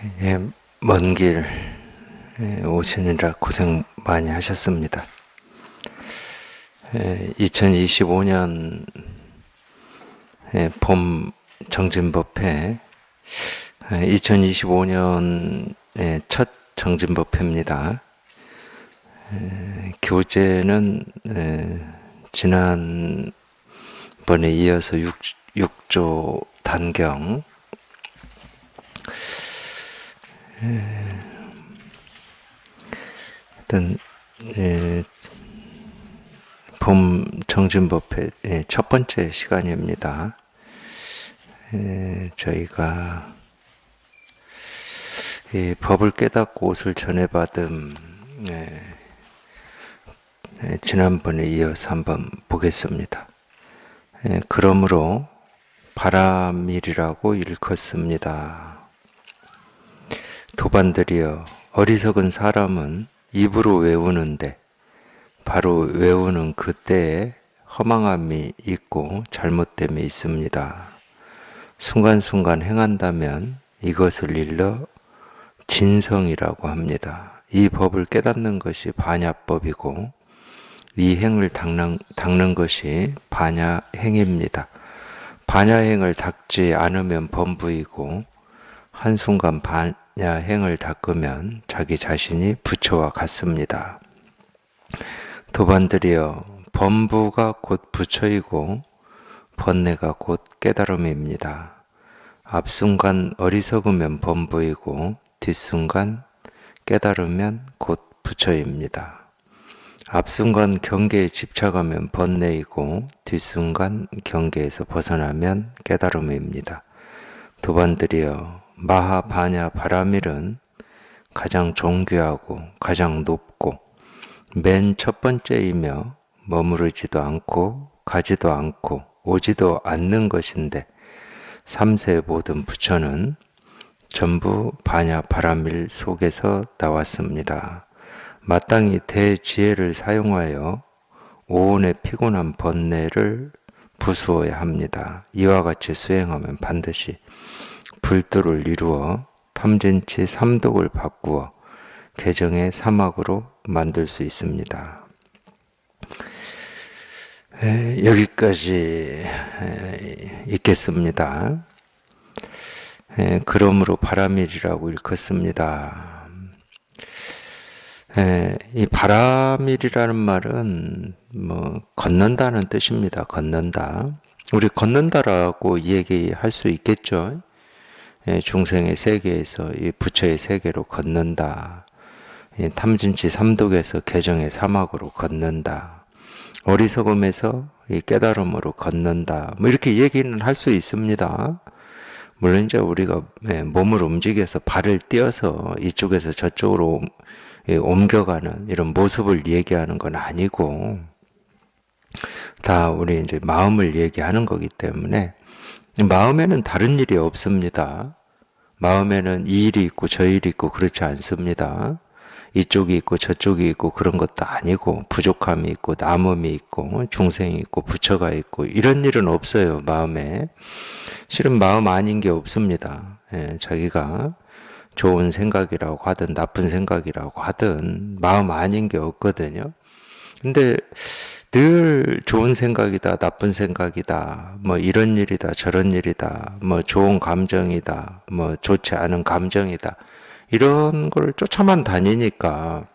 예, 먼 길 오시느라 고생 많이 하셨습니다. 2025년 봄 정진법회, 2025년의 첫 정진법회입니다. 교재는 지난번에 이어서 6조 단경, 일단 봄 정진법회 첫 번째 시간입니다. 저희가 법을 깨닫고 옷을 전해받음, 지난번에 이어서 한번 보겠습니다. 그러므로 바람일이라고 일컫습니다. 도반들이여, 어리석은 사람은 입으로 외우는데 바로 외우는 그때에 허망함이 있고 잘못됨이 있습니다. 순간순간 행한다면 이것을 일러 진성이라고 합니다. 이 법을 깨닫는 것이 반야법이고 이 행을 닦는 것이 반야행입니다. 반야행을 닦지 않으면 범부이고 한순간 반야행을 닦으면 자기 자신이 부처와 같습니다. 도반들이여, 범부가 곧 부처이고 번뇌가 곧 깨달음입니다. 앞순간 어리석으면 범부이고 뒷순간 깨달으면 곧 부처입니다. 앞순간 경계에 집착하면 번뇌이고 뒷순간 경계에서 벗어나면 깨달음입니다. 도반들이여, 마하바냐 바라밀은 가장 존귀하고 가장 높고 맨 첫 번째이며 머무르지도 않고 가지도 않고 오지도 않는 것인데 삼세 모든 부처는 전부 바냐 바라밀 속에서 나왔습니다. 마땅히 대지혜를 사용하여 오온의 피곤한 번뇌를 부수어야 합니다. 이와 같이 수행하면 반드시 불도를 이루어 탐진치 삼독을 바꾸어 개정의 사막으로 만들 수 있습니다. 여기까지 읽겠습니다. 그러므로 바람일이라고 일컫습니다. 이 바람일이라는 말은 걷는다는 뜻입니다. 걷는다. 우리 걷는다라고 얘기할 수 있겠죠. 중생의 세계에서 이 부처의 세계로 걷는다. 탐진치 삼독에서 개정의 사막으로 걷는다. 어리석음에서 이 깨달음으로 걷는다. 이렇게 얘기는 할 수 있습니다. 물론 이제 우리가 몸을 움직여서 발을 띄어서 이쪽에서 저쪽으로 옮겨가는 이런 모습을 얘기하는 건 아니고, 다 우리 이제 마음을 얘기하는 거기 때문에 마음에는 다른 일이 없습니다. 마음에는 이 일이 있고 저 일이 있고 그렇지 않습니다. 이쪽이 있고 저쪽이 있고 그런 것도 아니고, 부족함이 있고 남음이 있고 중생이 있고 부처가 있고 이런 일은 없어요. 마음에 실은 마음 아닌 게 없습니다. 자기가 좋은 생각이라고 하든 나쁜 생각이라고 하든 마음 아닌 게 없거든요. 근데 늘 좋은 생각이다, 나쁜 생각이다, 이런 일이다, 저런 일이다, 좋은 감정이다, 좋지 않은 감정이다, 이런 걸 쫓아만 다니니까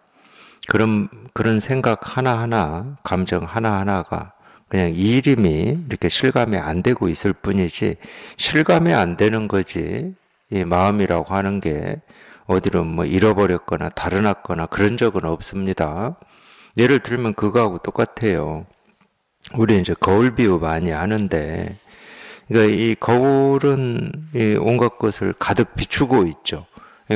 그런 생각 하나하나, 감정 하나하나가 그냥 이름이 이렇게 실감이 안 되고 있을 뿐이지, 실감이 안 되는 거지, 이 마음이라고 하는 게 어디로 잃어버렸거나 달아났거나 그런 적은 없습니다. 예를 들면 그거하고 똑같아요. 우리 이제 거울 비유 많이 하는데, 그러니까 이 거울은 이 온갖 것을 가득 비추고 있죠.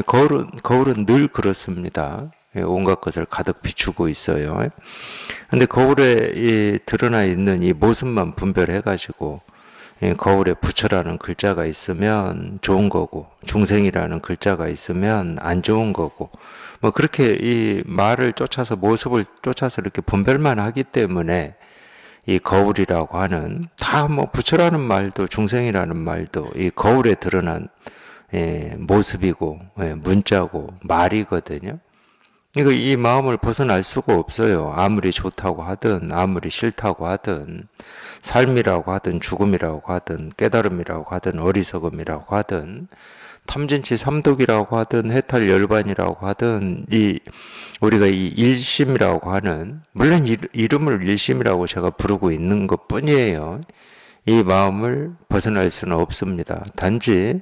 거울은 늘 그렇습니다. 온갖 것을 가득 비추고 있어요. 근데 거울에 드러나 있는 이 모습만 분별해가지고, 거울에 부처라는 글자가 있으면 좋은 거고, 중생이라는 글자가 있으면 안 좋은 거고, 그렇게 이 말을 쫓아서, 모습을 쫓아서 이렇게 분별만 하기 때문에 이 거울이라고 하는, 다 부처라는 말도 중생이라는 말도 이 거울에 드러난 모습이고 문자고 말이거든요. 그러니까 이 마음을 벗어날 수가 없어요. 아무리 좋다고 하든 아무리 싫다고 하든 삶이라고 하든 죽음이라고 하든 깨달음이라고 하든 어리석음이라고 하든 탐진치 삼독이라고 하든 해탈 열반이라고 하든 우리가 이 일심이라고 하는, 물론 이름을 일심이라고 제가 부르고 있는 것 뿐이에요. 이 마음을 벗어날 수는 없습니다. 단지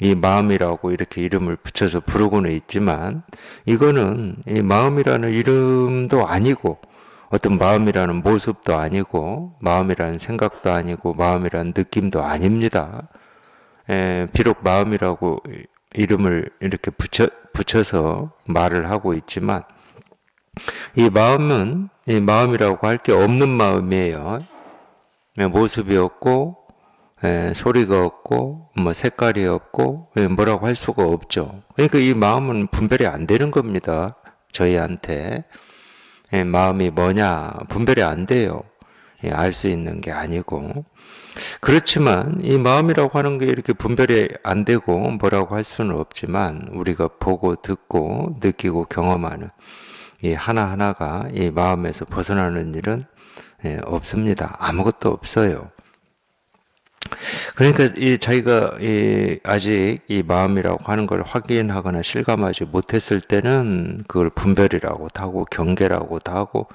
이 마음이라고 이렇게 이름을 붙여서 부르고는 있지만 이거는 이 마음이라는 이름도 아니고 어떤 마음이라는 모습도 아니고 마음이라는 생각도 아니고 마음이라는 느낌도 아닙니다. 비록 마음이라고 이름을 이렇게 붙여서 말을 하고 있지만 이 마음은 이 마음이라고 할 게 없는 마음이에요. 모습이 없고 소리가 없고 뭐 색깔이 없고 뭐라고 할 수가 없죠. 그러니까 이 마음은 분별이 안 되는 겁니다. 저희한테 마음이 뭐냐 분별이 안 돼요. 알 수 있는 게 아니고. 그렇지만 이 마음이라고 하는 게 이렇게 분별이 안 되고 뭐라고 할 수는 없지만 우리가 보고 듣고 느끼고 경험하는 이 하나하나가 이 마음에서 벗어나는 일은 없습니다. 아무것도 없어요. 그러니까 자기가 아직 이 마음이라고 하는 걸 확인하거나 실감하지 못했을 때는 그걸 분별이라고도 하고 경계라고도 하고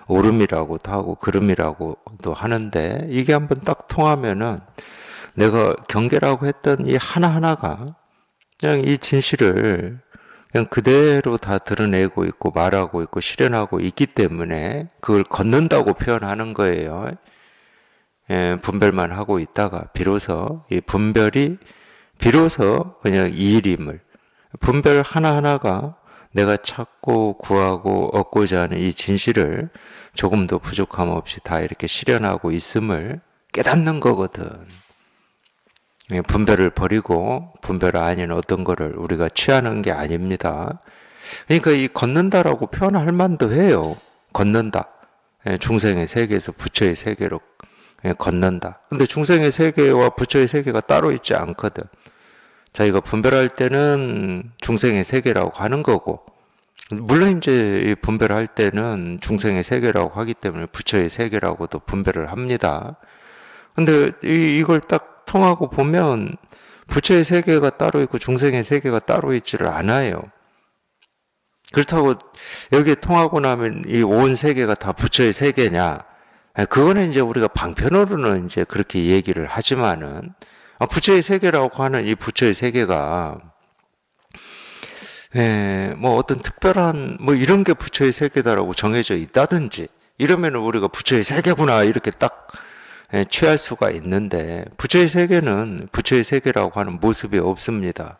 오름이라고도 하고 그름이라고도 하는데, 이게 한번 딱 통하면은 내가 경계라고 했던 이 하나하나가 그냥 이 진실을 그냥 그대로 다 드러내고 있고 말하고 있고 실현하고 있기 때문에 그걸 걷는다고 표현하는 거예요. 분별만 하고 있다가 비로소 이 분별이 비로소 그냥 일임을, 분별 하나하나가 내가 찾고 구하고 얻고자 하는 이 진실을 조금도 부족함 없이 다 이렇게 실현하고 있음을 깨닫는 거거든. 분별을 버리고 분별 아닌 어떤 거를 우리가 취하는 게 아닙니다. 그러니까 이 걷는다라고 표현할 만도 해요. 걷는다. 중생의 세계에서 부처의 세계로 걷는다. 근데 중생의 세계와 부처의 세계가 따로 있지 않거든. 자기가 분별할 때는 중생의 세계라고 하는 거고, 물론 이제 분별할 때는 중생의 세계라고 하기 때문에 부처의 세계라고도 분별을 합니다. 근데 이걸 딱 통하고 보면 부처의 세계가 따로 있고 중생의 세계가 따로 있지를 않아요. 그렇다고 여기에 통하고 나면 이 온 세계가 다 부처의 세계냐? 그거는 이제 우리가 방편으로는 이제 그렇게 얘기를 하지만은, 부처의 세계라고 하는 이 부처의 세계가 뭐 어떤 특별한 뭐 이런 게 부처의 세계다라고 정해져 있다든지 이러면 우리가 부처의 세계구나 이렇게 딱 취할 수가 있는데, 부처의 세계는 부처의 세계라고 하는 모습이 없습니다.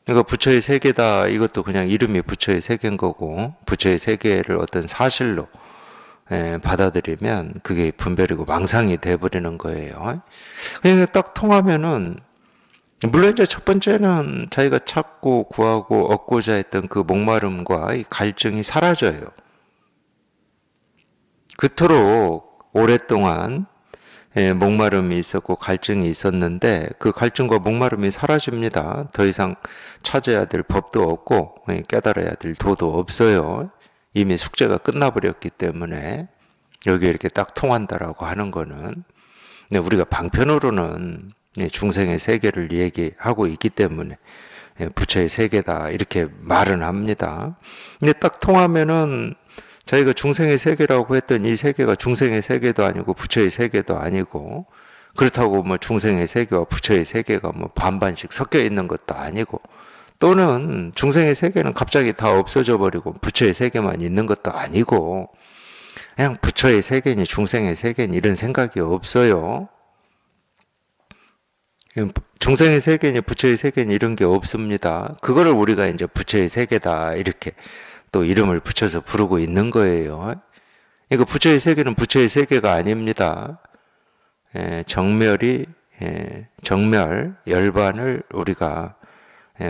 그러니까 부처의 세계다 이것도 그냥 이름이 부처의 세계인 거고, 부처의 세계를 어떤 사실로 받아들이면 그게 분별이고 망상이 돼버리는 거예요. 그러니까 딱 통하면은, 물론 이제 첫 번째는 자기가 찾고 구하고 얻고자 했던 그 목마름과 이 갈증이 사라져요. 그토록 오랫동안 목마름이 있었고 갈증이 있었는데 그 갈증과 목마름이 사라집니다. 더 이상 찾아야 될 법도 없고 깨달아야 될 도도 없어요. 이미 숙제가 끝나버렸기 때문에 여기 이렇게 딱 통한다라고 하는 거는, 근데 우리가 방편으로는 중생의 세계를 얘기하고 있기 때문에 부처의 세계다 이렇게 말은 합니다. 근데 딱 통하면은 자기가 중생의 세계라고 했던 이 세계가 중생의 세계도 아니고 부처의 세계도 아니고, 그렇다고 뭐 중생의 세계와 부처의 세계가 뭐 반반씩 섞여 있는 것도 아니고, 또는 중생의 세계는 갑자기 다 없어져 버리고 부처의 세계만 있는 것도 아니고, 그냥 부처의 세계니 중생의 세계니 이런 생각이 없어요. 중생의 세계니 부처의 세계니 이런 게 없습니다. 그거를 우리가 이제 부처의 세계다 이렇게 또 이름을 붙여서 부르고 있는 거예요. 그러니까 부처의 세계는 부처의 세계가 아닙니다. 정멸, 열반을 우리가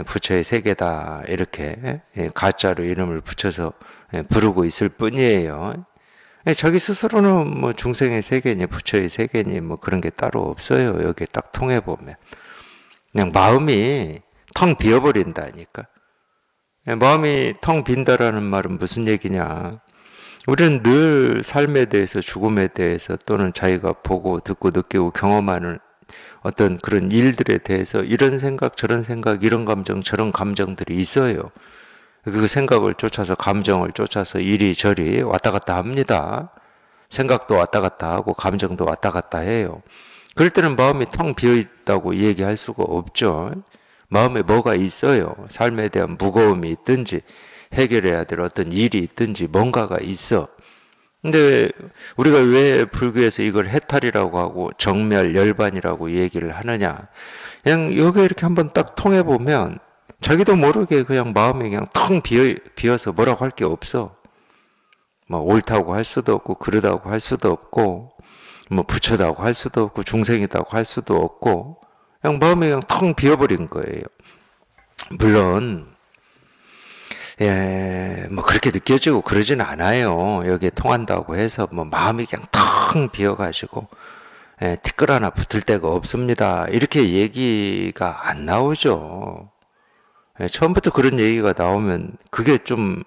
부처의 세계다 이렇게 가짜로 이름을 붙여서 부르고 있을 뿐이에요. 자기 스스로는 뭐 중생의 세계니 부처의 세계니 뭐 그런 게 따로 없어요. 여기 딱 통해 보면. 그냥 마음이 텅 비어버린다니까. 마음이 텅 빈다라는 말은 무슨 얘기냐. 우리는 늘 삶에 대해서, 죽음에 대해서, 또는 자기가 보고 듣고 느끼고 경험하는 어떤 그런 일들에 대해서 이런 생각 저런 생각 이런 감정 저런 감정들이 있어요. 그 생각을 쫓아서 감정을 쫓아서 이리저리 왔다 갔다 합니다. 생각도 왔다 갔다 하고 감정도 왔다 갔다 해요. 그럴 때는 마음이 텅 비어 있다고 얘기할 수가 없죠. 마음에 뭐가 있어요. 삶에 대한 무거움이 있든지 해결해야 될 어떤 일이 있든지 뭔가가 있어. 근데 우리가 왜 불교에서 이걸 해탈이라고 하고 정멸, 열반이라고 얘기를 하느냐. 그냥 여기 이렇게 한번 딱 통해보면 자기도 모르게 그냥 마음이 그냥 텅 비어서 뭐라고 할 게 없어. 뭐 옳다고 할 수도 없고 그러다고 할 수도 없고 뭐 부처다고 할 수도 없고 중생이다고 할 수도 없고 그냥 마음이 그냥 텅 비어버린 거예요. 물론 뭐 그렇게 느껴지고 그러진 않아요. 여기에 통한다고 해서 뭐 마음이 그냥 텅 비어가지고 티끌 하나 붙을 데가 없습니다. 이렇게 얘기가 안 나오죠. 처음부터 그런 얘기가 나오면 그게 좀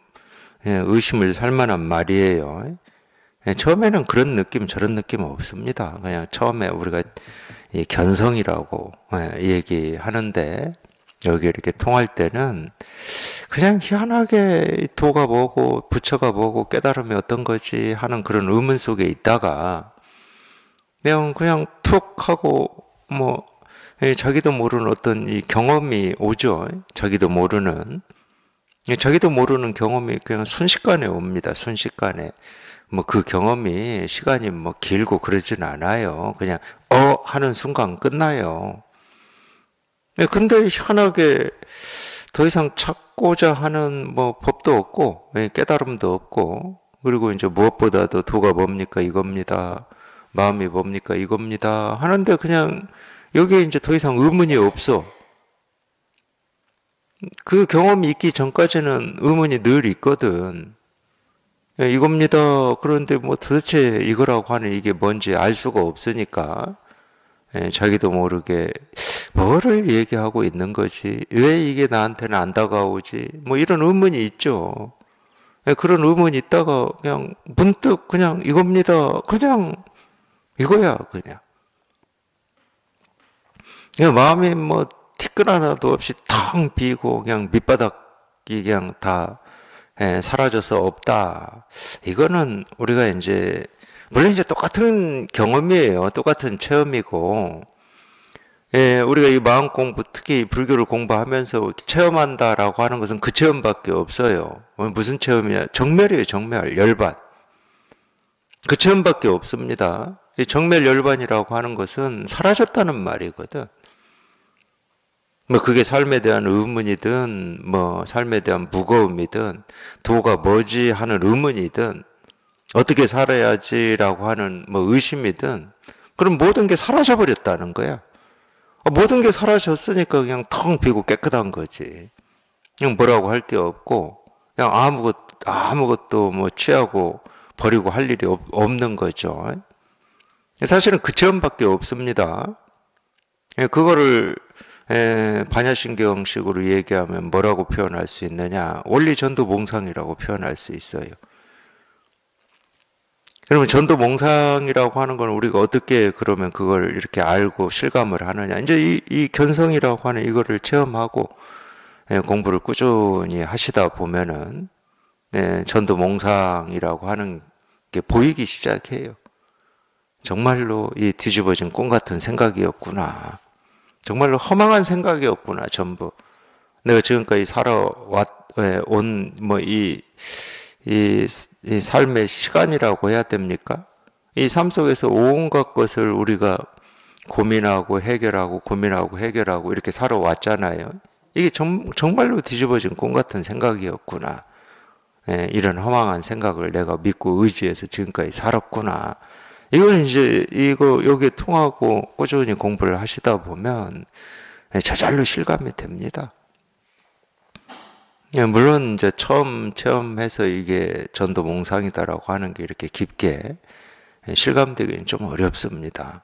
의심을 살 만한 말이에요. 처음에는 그런 느낌 저런 느낌 없습니다. 그냥 처음에 우리가 견성이라고 얘기하는데 여기 이렇게 통할 때는 그냥 희한하게 도가 뭐고 부처가 뭐고 깨달음이 어떤 거지 하는 그런 의문 속에 있다가 그냥 툭 하고 뭐 자기도 모르는 어떤 이 경험이 오죠. 자기도 모르는 경험이 그냥 순식간에 옵니다. 순식간에. 뭐 그 경험이 시간이 뭐 길고 그러진 않아요. 그냥 하는 순간 끝나요. 근데 희한하게 더 이상 찾고자 하는 뭐 법도 없고 깨달음도 없고 그리고 이제 무엇보다도 도가 뭡니까 이겁니다. 마음이 뭡니까 이겁니다. 하는데 그냥 여기에 이제 더 이상 의문이 없어. 그 경험이 있기 전까지는 의문이 늘 있거든. 이겁니다. 그런데 뭐 도대체 이거라고 하는 이게 뭔지 알 수가 없으니까 자기도 모르게 뭐를 얘기하고 있는 거지? 왜 이게 나한테는 안 다가오지? 뭐 이런 의문이 있죠. 그런 의문이 있다가 그냥 문득 그냥 이겁니다. 그냥 이거야 그냥. 그냥 마음이 뭐 티끌 하나도 없이 텅 비고 그냥 밑바닥이 그냥 다 사라져서 없다. 이거는 우리가 이제 물론 이제 똑같은 경험이에요. 똑같은 체험이고 우리가 이 마음 공부 특히 불교를 공부하면서 체험한다라고 하는 것은 그 체험밖에 없어요. 무슨 체험이냐? 정멸이에요. 정멸, 열반. 그 체험밖에 없습니다. 이 정멸 열반이라고 하는 것은 사라졌다는 말이거든. 뭐 그게 삶에 대한 의문이든 뭐 삶에 대한 무거움이든 도가 뭐지 하는 의문이든 어떻게 살아야지라고 하는 뭐 의심이든 그럼 모든 게 사라져 버렸다는 거야. 모든 게 사라졌으니까 그냥 텅 비고 깨끗한 거지. 그냥 뭐라고 할 게 없고 그냥 아무것도 뭐 취하고 버리고 할 일이 없는 거죠. 사실은 그 체험밖에 없습니다. 그거를 반야신경식으로 얘기하면 뭐라고 표현할 수 있느냐? 원리전도몽상이라고 표현할 수 있어요. 그러면 전도몽상이라고 하는 건 우리가 어떻게 그러면 그걸 이렇게 알고 실감을 하느냐? 이제 이 견성이라고 하는 이거를 체험하고 공부를 꾸준히 하시다 보면은 전도몽상이라고 하는 게 보이기 시작해요. 정말로 이 뒤집어진 꿈 같은 생각이었구나. 정말로 허망한 생각이었구나, 전부. 내가 지금까지 살아온, 이 삶의 시간이라고 해야 됩니까? 이 삶 속에서 온갖 것을 우리가 고민하고 해결하고 이렇게 살아왔잖아요. 이게 정말로 뒤집어진 꿈 같은 생각이었구나. 이런 허망한 생각을 내가 믿고 의지해서 지금까지 살았구나. 이건 이제 여기에 통하고 꾸준히 공부를 하시다 보면 저절로 실감이 됩니다. 물론 이제 처음 체험해서 이게 전도몽상이다라고 하는 게 이렇게 깊게 실감되기는 좀 어렵습니다.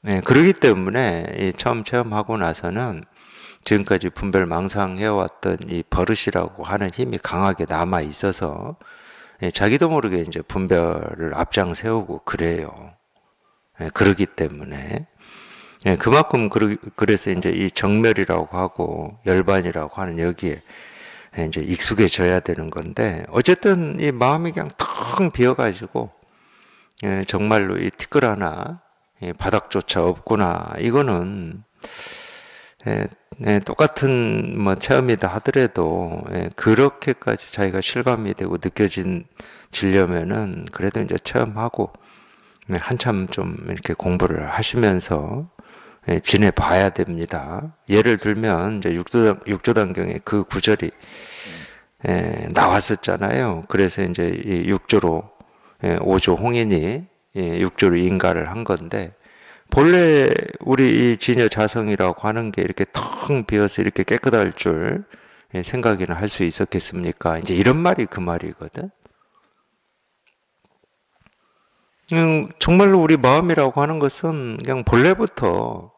그러기 때문에 처음 체험하고 나서는 지금까지 분별망상해왔던 이 버릇이라고 하는 힘이 강하게 남아 있어서 자기도 모르게 이제 분별을 앞장 세우고 그래요. 그러기 때문에 그만큼 그래서 이제 이 정멸이라고 하고 열반이라고 하는 여기에 이제 익숙해져야 되는 건데 어쨌든 이 마음이 그냥 텅 비어가지고 정말로 이 티끌 하나 바닥조차 없구나. 이거는 똑같은 뭐 체험이다 하더라도 그렇게까지 자기가 실감이 되고 느껴지려면은 그래도 이제 체험하고 한참 좀 이렇게 공부를 하시면서 지내봐야 됩니다. 예를 들면 이제 육조단경에 그 구절이 나왔었잖아요. 그래서 이제 이 육조로 오조 홍인이 육조로 인가를 한 건데 본래 우리 이 진여자성이라고 하는 게 이렇게 텅 비어서 이렇게 깨끗할 줄 생각이나 할 수 있었겠습니까? 이제 이런 말이 그 말이거든. 정말로 우리 마음이라고 하는 것은 그냥 본래부터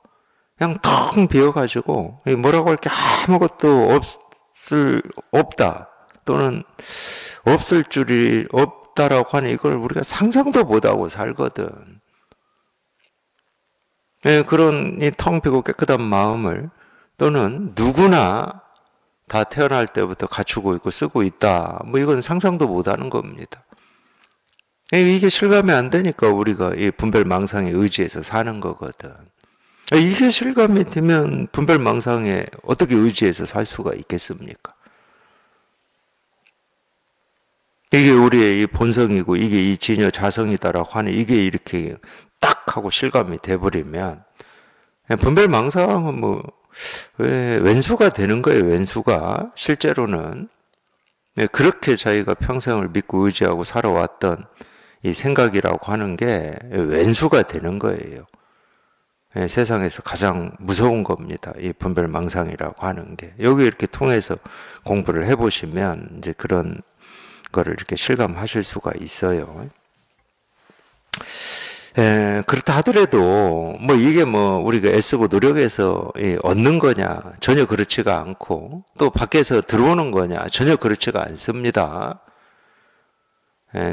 그냥 텅 비어가지고 뭐라고 할 게 아무것도 없다 또는 없을 줄이 없다라고 하는 이걸 우리가 상상도 못하고 살거든. 그런 이 텅 비고 깨끗한 마음을 또는 누구나 다 태어날 때부터 갖추고 있고 쓰고 있다. 뭐 이건 상상도 못하는 겁니다. 이게 실감이 안 되니까 우리가 이 분별망상에 의지해서 사는 거거든. 이게 실감이 되면 분별망상에 어떻게 의지해서 살 수가 있겠습니까? 이게 우리의 이 본성이고 이게 이 진여자성이다라고 하는 이게 이렇게 딱 하고 실감이 돼버리면 분별망상은 뭐 왜 왼수가 되는 거예요. 왼수가 실제로는 그렇게 자기가 평생을 믿고 의지하고 살아왔던 이 생각이라고 하는 게 왼수가 되는 거예요. 세상에서 가장 무서운 겁니다. 이 분별망상이라고 하는 게. 여기 이렇게 통해서 공부를 해보시면 이제 그런 거를 이렇게 실감하실 수가 있어요. 그렇다 하더라도 뭐 이게 뭐 우리가 애쓰고 노력해서 얻는 거냐 전혀 그렇지가 않고 또 밖에서 들어오는 거냐 전혀 그렇지가 않습니다.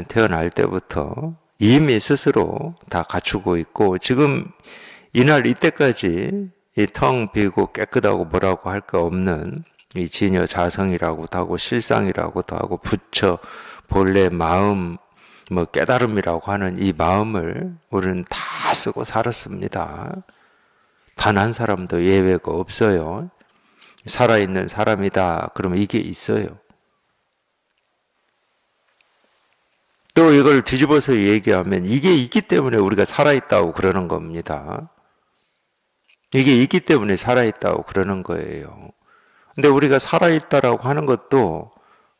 태어날 때부터 이미 스스로 다 갖추고 있고 지금 이날 이때까지 이 텅 비고 깨끗하고 뭐라고 할 거 없는 이 진여 자성이라고도 하고 실상이라고도 하고 부처 본래 마음 뭐 깨달음이라고 하는 이 마음을 우리는 다 쓰고 살았습니다. 단 한 사람도 예외가 없어요. 살아있는 사람이다 그러면 이게 있어요. 또 이걸 뒤집어서 얘기하면 이게 있기 때문에 우리가 살아있다고 그러는 겁니다. 이게 있기 때문에 살아있다고 그러는 거예요. 근데 우리가 살아있다라고 하는 것도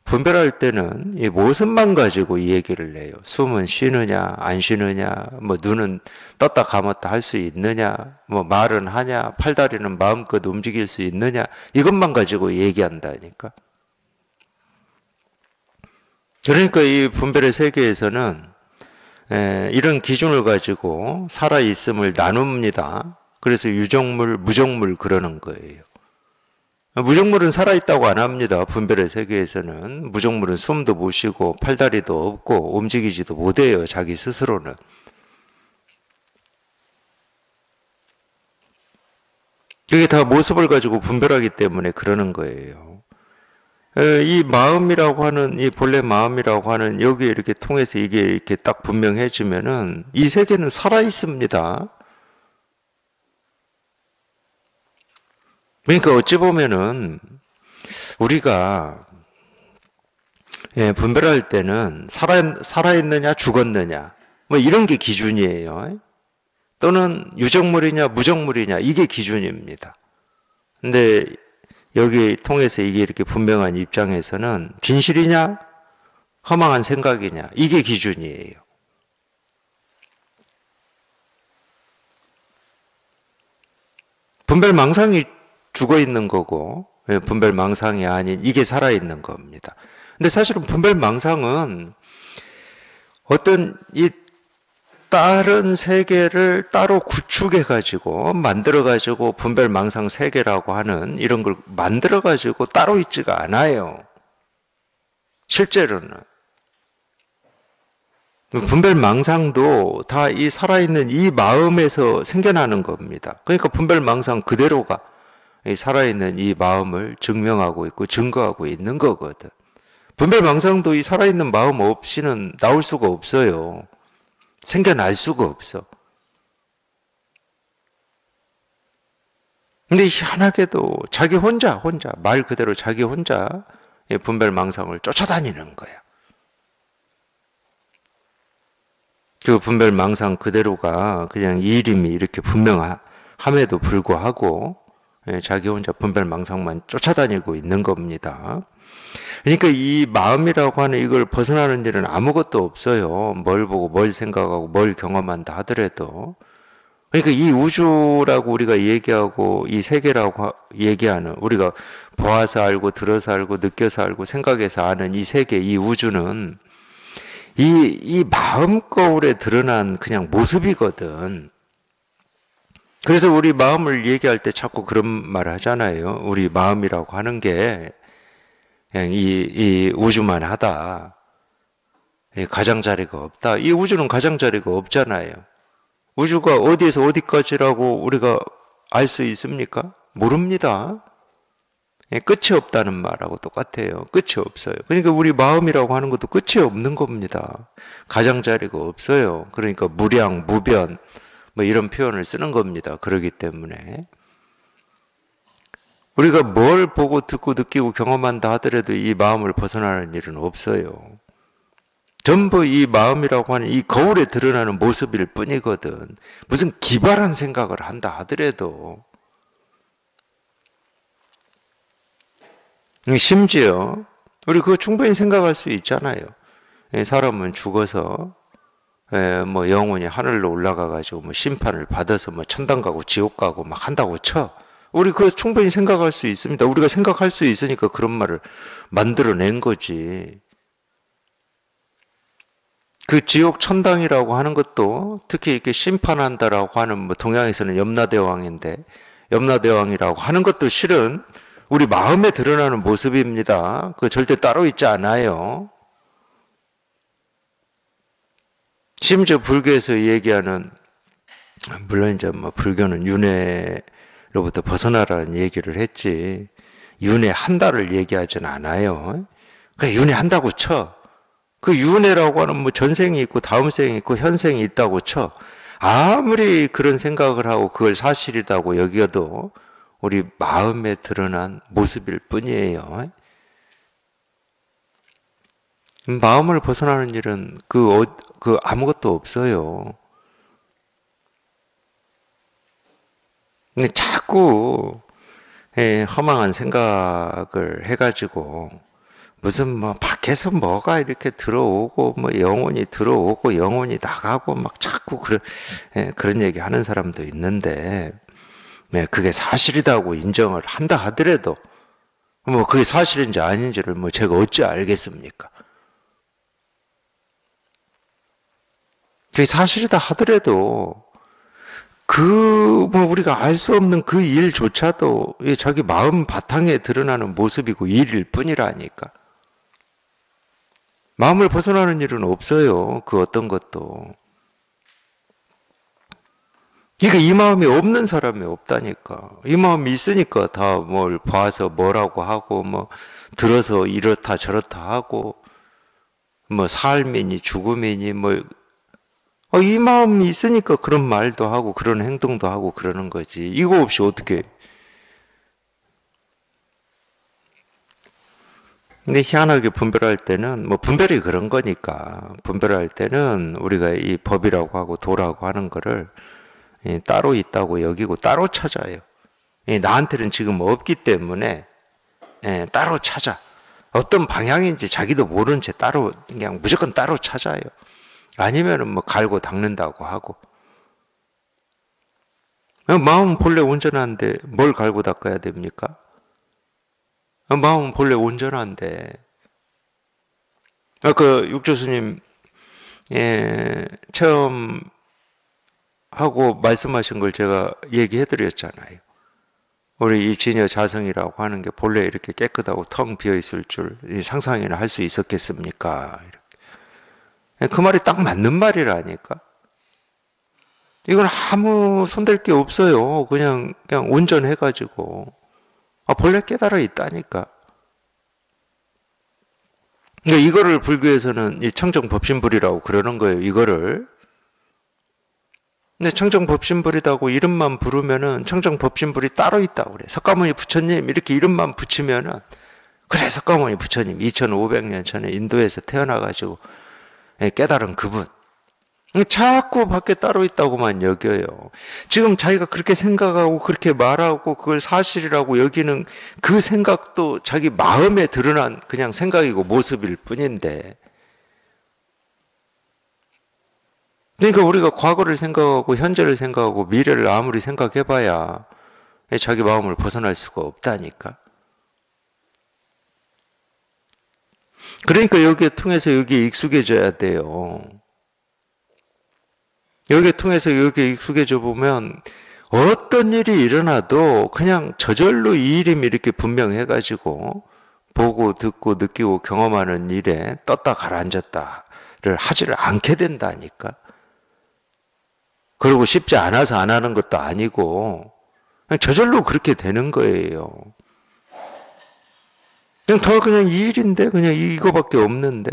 분별할 때는 이 모습만 가지고 이 얘기를 해요. 숨은 쉬느냐, 안 쉬느냐, 뭐 눈은 떴다 감았다 할 수 있느냐, 뭐 말은 하냐, 팔다리는 마음껏 움직일 수 있느냐, 이것만 가지고 얘기한다니까. 그러니까 이 분별의 세계에서는 이런 기준을 가지고 살아있음을 나눕니다. 그래서 유정물, 무정물 그러는 거예요. 무정물은 살아있다고 안 합니다. 분별의 세계에서는. 무정물은 숨도 못 쉬고 팔다리도 없고 움직이지도 못해요. 자기 스스로는. 이게 다 모습을 가지고 분별하기 때문에 그러는 거예요. 이 마음이라고 하는, 이 본래 마음이라고 하는 여기에 이렇게 통해서 이게 이렇게 딱 분명해지면은 이 세계는 살아있습니다. 그러니까 어찌 보면은 우리가 분별할 때는 살아있느냐 죽었느냐 뭐 이런 게 기준이에요. 또는 유정물이냐 무정물이냐 이게 기준입니다. 근데 여기 통해서 이게 이렇게 분명한 입장에서는 진실이냐 허망한 생각이냐 이게 기준이에요. 분별망상이 죽어있는 거고 분별망상이 아닌 이게 살아있는 겁니다. 근데 사실은 분별망상은 어떤 이 다른 세계를 따로 구축해가지고, 만들어가지고, 분별망상 세계라고 하는 이런 걸 만들어가지고 따로 있지가 않아요. 실제로는. 분별망상도 다 이 살아있는 이 마음에서 생겨나는 겁니다. 그러니까 분별망상 그대로가 이 살아있는 이 마음을 증명하고 있고 증거하고 있는 거거든. 분별망상도 이 살아있는 마음 없이는 나올 수가 없어요. 생겨날 수가 없어. 근데 희한하게도 자기 혼자 말 그대로 자기 혼자 분별망상을 쫓아다니는 거야. 그 분별망상 그대로가 그냥 이름이 이렇게 분명함에도 불구하고 자기 혼자 분별망상만 쫓아다니고 있는 겁니다. 그러니까 이 마음이라고 하는 이걸 벗어나는 일은 아무것도 없어요. 뭘 보고 뭘 생각하고 뭘 경험한다 하더라도. 그러니까 이 우주라고 우리가 얘기하고 이 세계라고 얘기하는 우리가 보아서 알고 들어서 알고 느껴서 알고 생각해서 아는 이 세계, 이 우주는 이 마음 거울에 드러난 그냥 모습이거든. 그래서 우리 마음을 얘기할 때 자꾸 그런 말을 하잖아요. 우리 마음이라고 하는 게 그냥 이 우주만 하다. 가장자리가 없다. 이 우주는 가장자리가 없잖아요. 우주가 어디에서 어디까지라고 우리가 알 수 있습니까? 모릅니다. 끝이 없다는 말하고 똑같아요. 끝이 없어요. 그러니까 우리 마음이라고 하는 것도 끝이 없는 겁니다. 가장자리가 없어요. 그러니까 무량, 무변 뭐 이런 표현을 쓰는 겁니다. 그렇기 때문에 우리가 뭘 보고 듣고 느끼고 경험한다 하더라도 이 마음을 벗어나는 일은 없어요. 전부 이 마음이라고 하는 이 거울에 드러나는 모습일 뿐이거든. 무슨 기발한 생각을 한다 하더라도 심지어 우리 그거 충분히 생각할 수 있잖아요. 사람은 죽어서 뭐 영혼이 하늘로 올라가 가지고 뭐 심판을 받아서 뭐 천당 가고 지옥 가고 막 한다고 쳐. 우리 그거 충분히 생각할 수 있습니다. 우리가 생각할 수 있으니까 그런 말을 만들어낸 거지. 그 지옥 천당이라고 하는 것도 특히 이렇게 심판한다라고 하는 뭐 동양에서는 염라대왕인데 염라대왕이라고 하는 것도 실은 우리 마음에 드러나는 모습입니다. 그 절대 따로 있지 않아요. 심지어 불교에서 얘기하는 물론 이제 뭐 불교는 윤회로부터 벗어나라는 얘기를 했지 윤회 한다를 얘기하진 않아요. 그냥 윤회 한다고 쳐. 그 윤회라고 하는 뭐 전생이 있고 다음 생이 있고 현생이 있다고 쳐. 아무리 그런 생각을 하고 그걸 사실이라고 여겨도 우리 마음에 드러난 모습일 뿐이에요. 마음을 벗어나는 일은 그 아무것도 없어요. 근데 자꾸 허망한 생각을 해가지고 무슨 뭐 밖에서 뭐가 이렇게 들어오고 뭐 영혼이 들어오고 영혼이 나가고 막 자꾸 그런 얘기 하는 사람도 있는데 그게 사실이라고 인정을 한다 하더라도 뭐 그게 사실인지 아닌지를 뭐 제가 어찌 알겠습니까? 그게 사실이다 하더라도 뭐 우리가 알 수 없는 그 일조차도 자기 마음 바탕에 드러나는 모습이고 일일 뿐이라니까. 마음을 벗어나는 일은 없어요. 그 어떤 것도. 그러니까 이 마음이 없는 사람이 없다니까. 이 마음이 있으니까 다 뭘 봐서 뭐라고 하고 뭐 들어서 이렇다 저렇다 하고 뭐 삶이니 죽음이니 뭐 이 마음이 있으니까 그런 말도 하고 그런 행동도 하고 그러는 거지. 이거 없이 어떻게. 근데 희한하게 분별할 때는 뭐 분별이 그런 거니까 분별할 때는 우리가 이 법이라고 하고 도라고 하는 거를 따로 있다고 여기고 따로 찾아요. 나한테는 지금 없기 때문에 따로 찾아. 어떤 방향인지 자기도 모르는 채 따로 그냥 무조건 따로 찾아요. 아니면은 뭐 갈고 닦는다고 하고. 마음은 본래 온전한데 뭘 갈고 닦아야 됩니까? 마음은 본래 온전한데. 그 육조스님 처음 하고 말씀하신 걸 제가 얘기해 드렸잖아요. 우리 이 진여 자성이라고 하는 게 본래 이렇게 깨끗하고 텅 비어 있을 줄 상상이나 할 수 있었겠습니까? 이렇게. 그 말이 딱 맞는 말이라니까. 이건 아무 손댈 게 없어요. 그냥 온전해가지고. 본래 깨달아 있다니까. 그러니까 이거를 불교에서는 이 청정법신불이라고 그러는 거예요. 이거를. 근데 청정법신불이라고 이름만 부르면은 청정법신불이 따로 있다고 그래. 석가모니 부처님 이렇게 이름만 붙이면은 그래 석가모니 부처님 2500년 전에 인도에서 태어나가지고 깨달은 그분. 자꾸 밖에 따로 있다고만 여겨요. 지금 자기가 그렇게 생각하고 그렇게 말하고 그걸 사실이라고 여기는 그 생각도 자기 마음에 드러난 그냥 생각이고 모습일 뿐인데. 그러니까 우리가 과거를 생각하고 현재를 생각하고 미래를 아무리 생각해봐야 자기 마음을 벗어날 수가 없다니까. 그러니까 여기에 통해서 여기에 익숙해져야 돼요. 여기에 통해서 여기에 익숙해져 보면 어떤 일이 일어나도 그냥 저절로 이 이름이 이렇게 분명해가지고 보고 듣고 느끼고 경험하는 일에 떴다 가라앉았다를 하지를 않게 된다니까. 그리고 쉽지 않아서 안 하는 것도 아니고 그냥 저절로 그렇게 되는 거예요. 그냥 이 일인데 그냥 이거밖에 없는데.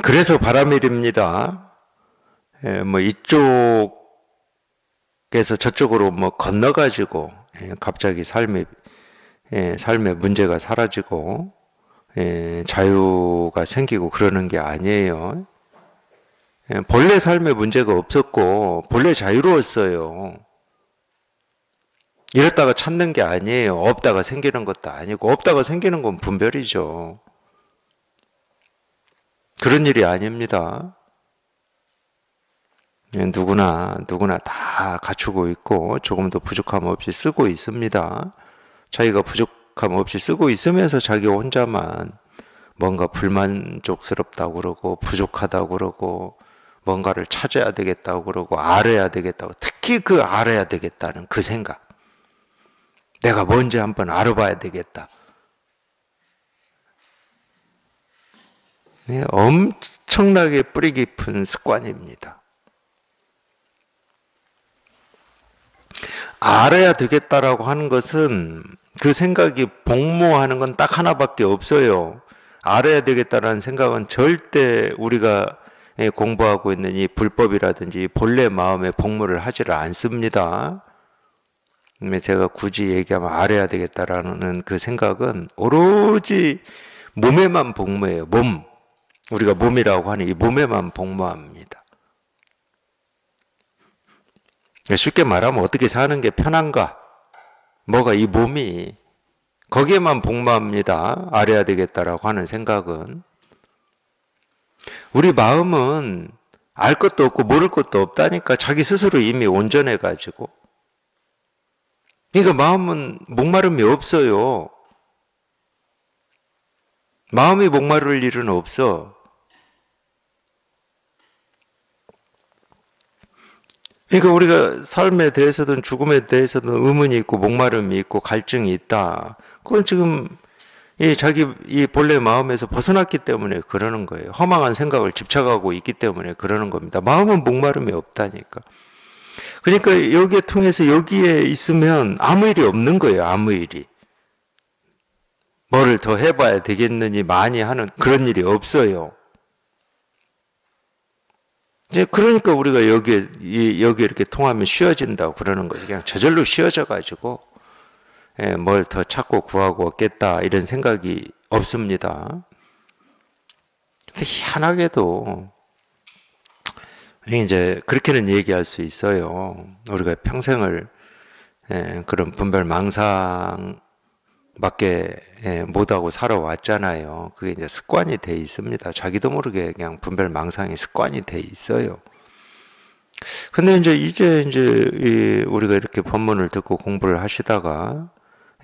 그래서 바람일입니다. 뭐 이쪽에서 저쪽으로 뭐 건너가지고 갑자기 삶의 문제가 사라지고 자유가 생기고 그러는 게 아니에요. 본래 삶의 문제가 없었고 본래 자유로웠어요. 이랬다가 찾는 게 아니에요. 없다가 생기는 것도 아니고 없다가 생기는 건 분별이죠. 그런 일이 아닙니다. 누구나 다 갖추고 있고 조금도 부족함 없이 쓰고 있습니다. 자기가 부족함 없이 쓰고 있으면서 자기 혼자만 뭔가 불만족스럽다고 그러고 부족하다고 그러고 뭔가를 찾아야 되겠다고 그러고 알아야 되겠다고, 특히 그 알아야 되겠다는 그 생각. 내가 뭔지 한번 알아봐야 되겠다. 엄청나게 뿌리 깊은 습관입니다. 알아야 되겠다라고 하는 것은 그 생각이 복무하는 건 딱 하나밖에 없어요. 알아야 되겠다라는 생각은 절대 우리가 공부하고 있는 이 불법이라든지 본래 마음의 복무를 하지를 않습니다. 제가 굳이 얘기하면 알아야 되겠다라는 그 생각은 오로지 몸에만 복무해요. 몸. 우리가 몸이라고 하는 이 몸에만 복무합니다. 쉽게 말하면 어떻게 사는 게 편한가? 뭐가 이 몸이 거기에만 복무합니다. 알아야 되겠다라고 하는 생각은. 우리 마음은 알 것도 없고 모를 것도 없다니까. 자기 스스로 이미 온전해가지고. 그러니까 마음은 목마름이 없어요. 마음이 목마를 일은 없어. 그러니까 우리가 삶에 대해서든 죽음에 대해서든 의문이 있고 목마름이 있고 갈증이 있다. 그건 지금 자기 본래 마음에서 벗어났기 때문에 그러는 거예요. 허망한 생각을 집착하고 있기 때문에 그러는 겁니다. 마음은 목마름이 없다니까. 그러니까 여기에 통해서 여기에 있으면 아무 일이 없는 거예요. 아무 일이. 뭐를 더 해봐야 되겠느니 많이 하는 그런 일이 없어요. 그러니까 우리가 여기에 이렇게 통하면 쉬어진다고 그러는 거죠. 그냥 저절로 쉬어져가지고 뭘 더 찾고 구하고 얻겠다 이런 생각이 없습니다. 근데 희한하게도 이제 그렇게는 얘기할 수 있어요. 우리가 평생을 그런 분별 망상 밖에 못하고 살아왔잖아요. 그게 이제 습관이 돼 있습니다. 자기도 모르게 그냥 분별 망상이 습관이 돼 있어요. 근데 이제 우리가 이렇게 법문을 듣고 공부를 하시다가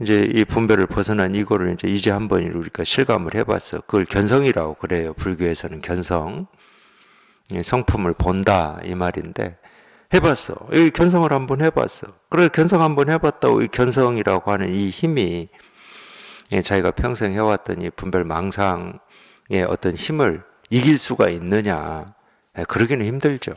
이제 이 분별을 벗어난 이거를 이제 한번 우리가 실감을 해봤어. 그걸 견성이라고 그래요. 불교에서는 견성. 성품을 본다 이 말인데 해봤어. 이 견성을 한번 해봤어. 그래 견성 한번 해봤다고 이 견성이라고 하는 이 힘이 자기가 평생 해왔던 이 분별망상의 어떤 힘을 이길 수가 있느냐? 그러기는 힘들죠.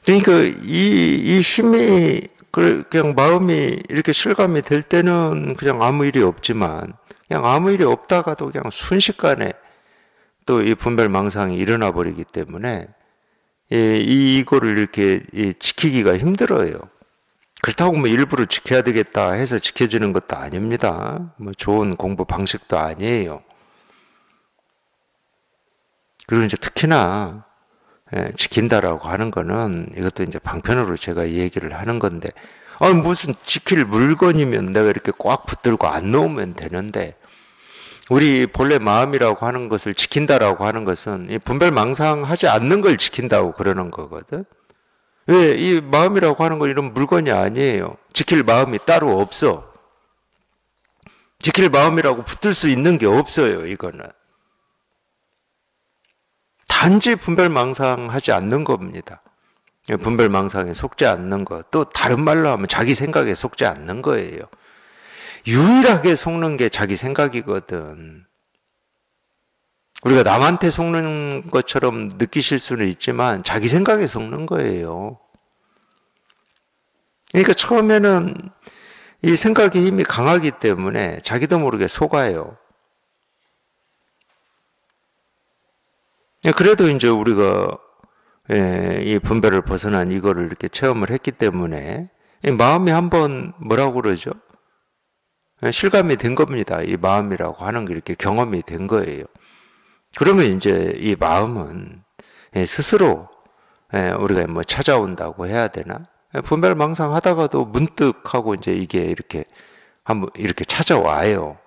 그러니까 이 힘이 그냥 마음이 이렇게 실감이 될 때는 그냥 아무 일이 없지만 그냥 아무 일이 없다가도 그냥 순식간에 또 이 분별망상이 일어나 버리기 때문에 이거를 이렇게 지키기가 힘들어요. 그렇다고 뭐 일부러 지켜야 되겠다 해서 지켜지는 것도 아닙니다. 뭐 좋은 공부 방식도 아니에요. 그리고 이제 특히나 지킨다라고 하는 거는 이것도 이제 방편으로 제가 이 얘기를 하는 건데, 무슨 지킬 물건이면 내가 이렇게 꽉 붙들고 안 놓으면 되는데, 우리 본래 마음이라고 하는 것을 지킨다라고 하는 것은 이 분별망상하지 않는 걸 지킨다고 그러는 거거든. 왜? 이 마음이라고 하는 건 이런 물건이 아니에요. 지킬 마음이 따로 없어. 지킬 마음이라고 붙들 수 있는 게 없어요, 이거는. 단지 분별망상하지 않는 겁니다. 분별망상에 속지 않는 것. 또 다른 말로 하면 자기 생각에 속지 않는 거예요. 유일하게 속는 게 자기 생각이거든. 우리가 남한테 속는 것처럼 느끼실 수는 있지만 자기 생각에 속는 거예요. 그러니까 처음에는 이 생각의 힘이 강하기 때문에 자기도 모르게 속아요. 그래도 이제 우리가 이 분별을 벗어난 이거를 이렇게 체험을 했기 때문에 마음이 한번 뭐라고 그러죠? 실감이 된 겁니다. 이 마음이라고 하는 게 이렇게 경험이 된 거예요. 그러면 이제 이 마음은 스스로 우리가 뭐 찾아온다고 해야 되나? 분별망상 하다가도 문득 하고 이제 이게 이렇게 한번 이렇게 찾아와요.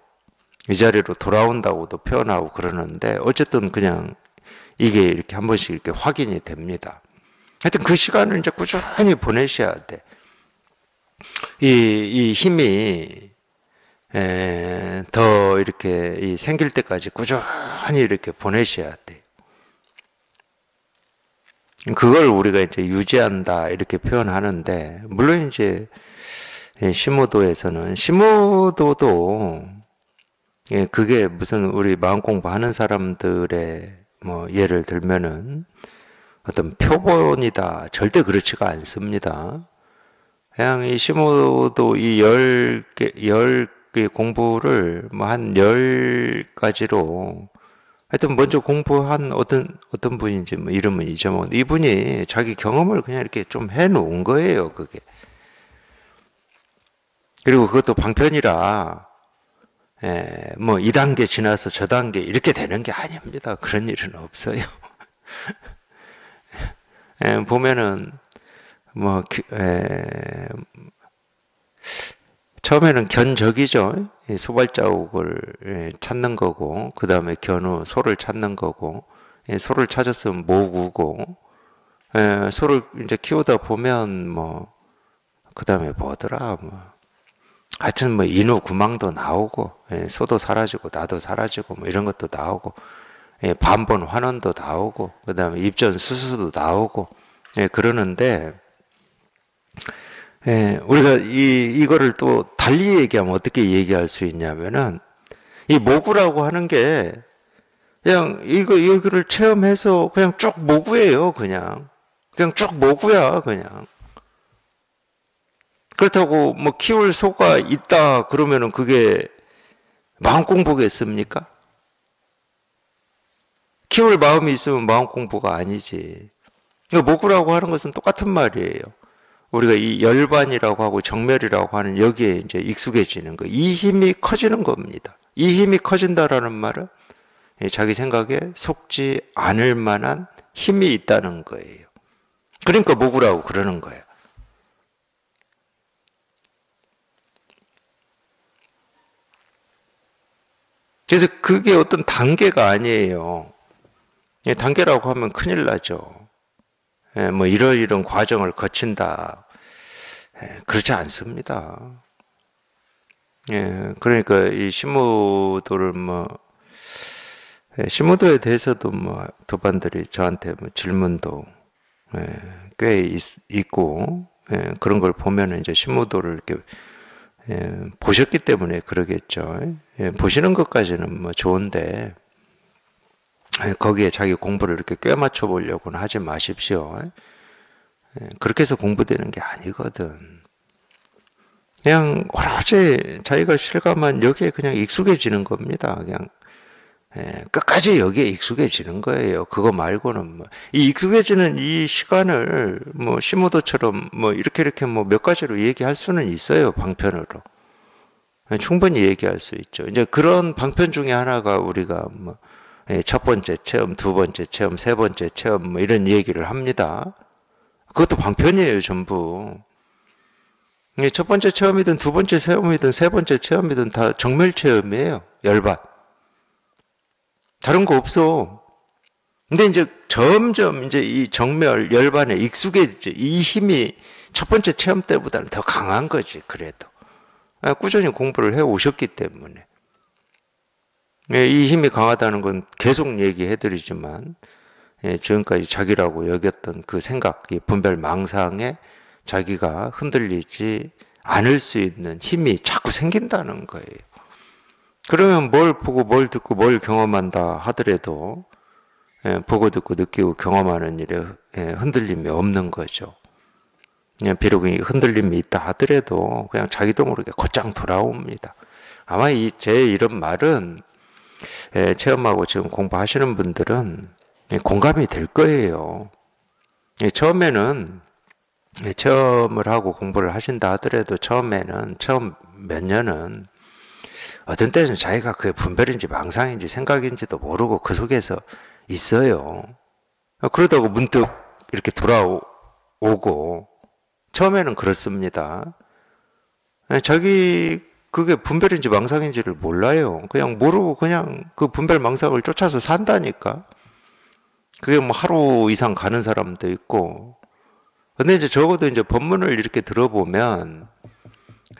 이 자리로 돌아온다고도 표현하고 그러는데 어쨌든 그냥 이게 이렇게 한 번씩 이렇게 확인이 됩니다. 하여튼 그 시간을 이제 꾸준히 보내셔야 돼. 이 힘이 더 이렇게 생길 때까지 꾸준히 이렇게 보내셔야 돼요. 그걸 우리가 이제 유지한다 이렇게 표현하는데, 물론 이제 심호도에서는 심호도도 그게 무슨 우리 마음 공부하는 사람들의 뭐 예를 들면은 어떤 표본이다 절대 그렇지가 않습니다. 그냥 이 심호도 이 10개 공부를 뭐 한 10가지로 하여튼 먼저 공부한 어떤 분인지 뭐 이름은 잊어먹었는데 이분이 자기 경험을 그냥 이렇게 좀 해놓은 거예요, 그게. 그리고 그것도 방편이라 뭐 2단계 지나서 저 단계 이렇게 되는 게 아닙니다. 그런 일은 없어요. 보면은 뭐 처음에는 견적이죠. 소발자국을 찾는 거고, 그 다음에 견우, 소를 찾는 거고, 소를 찾았으면 모으고, 소를 이제 키우다 보면 뭐, 그 다음에 뭐더라, 뭐. 하여튼 뭐 인후 구망도 나오고, 소도 사라지고, 나도 사라지고, 뭐 이런 것도 나오고, 반본 환원도 나오고, 그 다음에 입전 수수도 나오고, 그러는데, 우리가 이거를 또 달리 얘기하면 어떻게 얘기할 수 있냐면은, 이 모구라고 하는 게, 그냥 이거를 체험해서 그냥 쭉 모구예요, 그냥. 그냥 쭉 모구야, 그냥. 그렇다고 뭐 키울 소가 있다 그러면은 그게 마음 공부겠습니까? 키울 마음이 있으면 마음 공부가 아니지. 모구라고 하는 것은 똑같은 말이에요. 우리가 이 열반이라고 하고 정멸이라고 하는 여기에 이제 익숙해지는 거. 이 힘이 커지는 겁니다. 이 힘이 커진다라는 말은 자기 생각에 속지 않을 만한 힘이 있다는 거예요. 그러니까 모구라고 그러는 거예요. 그래서 그게 어떤 단계가 아니에요. 단계라고 하면 큰일 나죠. 뭐 이런 과정을 거친다. 그렇지 않습니다. 예, 그러니까 이 시무도를 시무도에 대해서도 도반들이 저한테 질문도 꽤 있고, 그런 걸 보면은 이제 시무도를 이렇게 보셨기 때문에 그러겠죠. 보시는 것까지는 좋은데, 거기에 자기 공부를 이렇게 꿰맞춰 보려고는 하지 마십시오. 그렇게 해서 공부되는 게 아니거든. 그냥 오로지 자기가 실감한 여기에 그냥 익숙해지는 겁니다. 그냥 끝까지 여기에 익숙해지는 거예요. 그거 말고는 이 익숙해지는 이 시간을 시무도처럼 이렇게 몇 가지로 얘기할 수는 있어요. 방편으로 충분히 얘기할 수 있죠. 이제 그런 방편 중에 하나가 우리가 첫 번째 체험, 두 번째 체험, 세 번째 체험 이런 얘기를 합니다. 그것도 방편이에요, 전부. 첫 번째 체험이든 두 번째 체험이든 세 번째 체험이든 다 정멸 체험이에요. 열반. 다른 거 없어. 근데 이제 점점 이제 이 정멸, 열반에 익숙해지죠. 이 힘이 첫 번째 체험 때보다는 더 강한 거지, 그래도. 꾸준히 공부를 해 오셨기 때문에. 이 힘이 강하다는 건 계속 얘기해 드리지만, 지금까지 자기라고 여겼던 그 생각, 이 분별 망상에 자기가 흔들리지 않을 수 있는 힘이 자꾸 생긴다는 거예요. 그러면 뭘 보고 뭘 듣고 뭘 경험한다 하더라도 보고 듣고 느끼고 경험하는 일에 흔들림이 없는 거죠. 비록 흔들림이 있다 하더라도 그냥 자기도 모르게 곧장 돌아옵니다. 아마 제 이런 말은 체험하고 지금 공부하시는 분들은 공감이 될 거예요. 처음에는 체험을 하고 공부를 하신다 하더라도 처음 몇 년은 어떤 때는 자기가 그게 분별인지 망상인지 생각인지도 모르고 그 속에서 있어요. 그러다가 문득 이렇게 돌아오고 처음에는 그렇습니다. 자기 그게 분별인지 망상인지를 몰라요. 그냥 모르고 그냥 그 분별 망상을 쫓아서 산다니까. 그게 하루 이상 가는 사람도 있고. 근데 이제 적어도 이제 법문을 이렇게 들어보면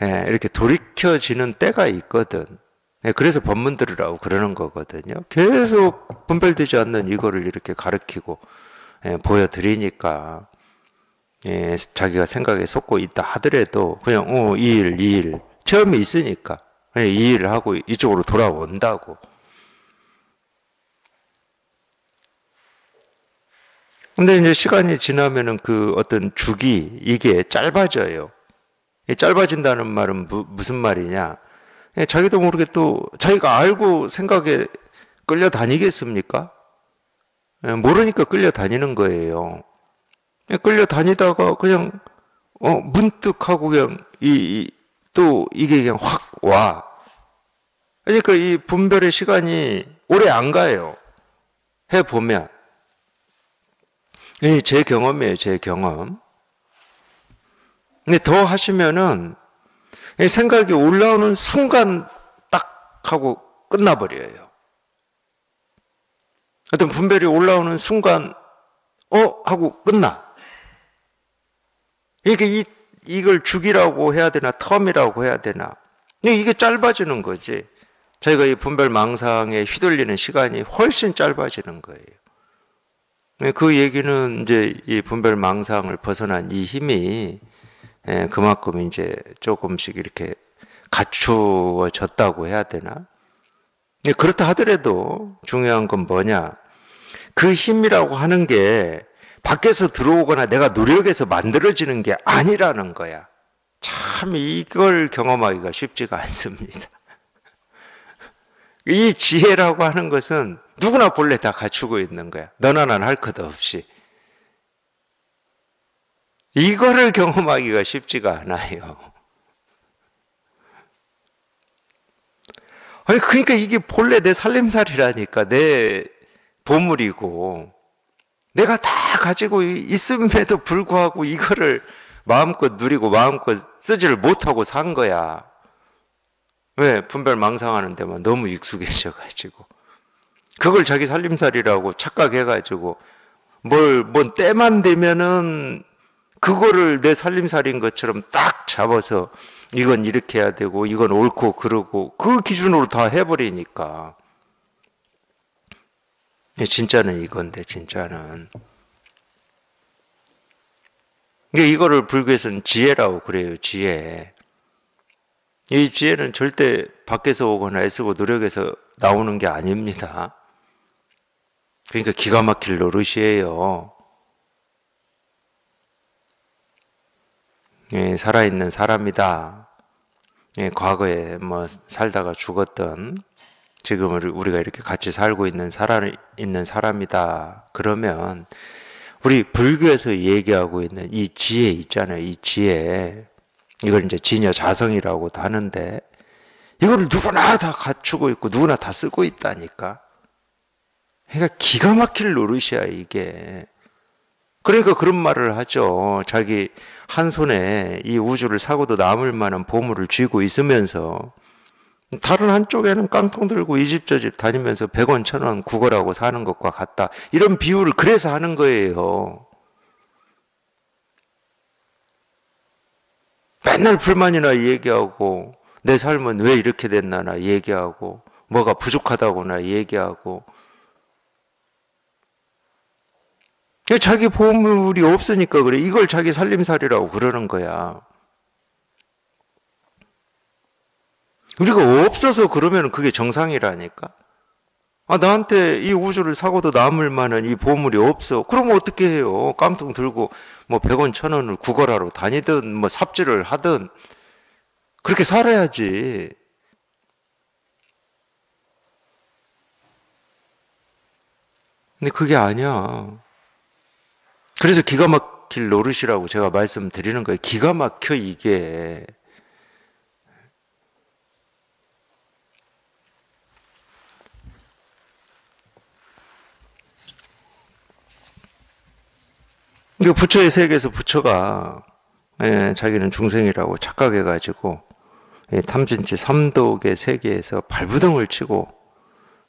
이렇게 돌이켜지는 때가 있거든. 그래서 법문 들으라고 그러는 거거든요. 계속 분별되지 않는 이거를 이렇게 가르치고 보여드리니까 자기가 생각에 쏟고 있다 하더라도 그냥 이 일 체험이 있으니까 이 일을 하고 이쪽으로 돌아온다고. 근데 이제 시간이 지나면은 그 어떤 주기 이게 짧아져요. 짧아진다는 말은 무슨 말이냐? 자기도 모르게 또 자기가 알고 생각에 끌려다니겠습니까? 모르니까 끌려다니는 거예요. 끌려다니다가 그냥 문득 하고 그냥 또 이게 그냥 확 와. 그러니까 이 분별의 시간이 오래 안 가요. 해보면. 제 경험이에요, 제 경험. 근데 더 하시면은 생각이 올라오는 순간 딱 하고 끝나버려요. 어떤 분별이 올라오는 순간 하고 끝나. 그러니까 이걸 주기라고 해야 되나 텀이라고 해야 되나. 이게 짧아지는 거지. 저희가 이 분별 망상에 휘둘리는 시간이 훨씬 짧아지는 거예요. 그 얘기는 이제 이 분별 망상을 벗어난 이 힘이 그만큼 이제 조금씩 이렇게 갖추어졌다고 해야 되나? 그렇다 하더라도 중요한 건 뭐냐? 그 힘이라고 하는 게 밖에서 들어오거나 내가 노력해서 만들어지는 게 아니라는 거야. 참 이걸 경험하기가 쉽지가 않습니다. 이 지혜라고 하는 것은 누구나 본래 다 갖추고 있는 거야. 너나 난 할 것 없이. 이거를 경험하기가 쉽지가 않아요. 아니, 그러니까 이게 본래 내 살림살이라니까, 내 보물이고, 내가 다 가지고 있음에도 불구하고 이거를 마음껏 누리고 마음껏 쓰지를 못하고 산 거야. 왜? 분별 망상하는 데만 너무 익숙해져가지고. 그걸 자기 살림살이라고 착각해가지고, 뭔 때만 되면은 그거를 내 살림살이인 것처럼 딱 잡아서 이건 이렇게 해야 되고 이건 옳고 그러고 그 기준으로 다 해버리니까. 진짜는 이건데 진짜는. 이거를 불교에서는 지혜라고 그래요. 지혜. 이 지혜는 절대 밖에서 오거나 애쓰고 노력해서 나오는 게 아닙니다. 그러니까 기가 막힐 노릇이에요. 살아있는 사람이다. 과거에 뭐 살다가 죽었던 지금 우리가 이렇게 같이 살고 있는 사람이다. 그러면 우리 불교에서 얘기하고 있는 이 지혜 있잖아요. 이 지혜. 이걸 이제 진여자성이라고도 하는데 이거를 누구나 다 갖추고 있고 누구나 다 쓰고 있다니까. 그러니까 기가 막힐 노릇이야 이게. 그러니까 그런 말을 하죠. 자기 한 손에 이 우주를 사고도 남을 만한 보물을 쥐고 있으면서 다른 한쪽에는 깡통 들고 이 집 저 집 다니면서 100원, 1000원 구걸하고 사는 것과 같다. 이런 비유를 그래서 하는 거예요. 맨날 불만이나 얘기하고 내 삶은 왜 이렇게 됐나나 얘기하고 뭐가 부족하다고나 얘기하고 자기 보물이 없으니까 그래. 이걸 자기 살림살이라고 그러는 거야. 우리가 없어서 그러면 그게 정상이라니까. 나한테 이 우주를 사고도 남을 만한 이 보물이 없어. 그러면 어떻게 해요? 깡통 들고 뭐 100원, 1000원을 구걸하러 다니든 뭐 삽질을 하든 그렇게 살아야지. 근데 그게 아니야. 그래서 기가 막힐 노릇이라고 제가 말씀드리는 거예요. 기가 막혀 이게. 부처의 세계에서 부처가 자기는 중생이라고 착각해가지고 탐진치 삼독의 세계에서 발부동을 치고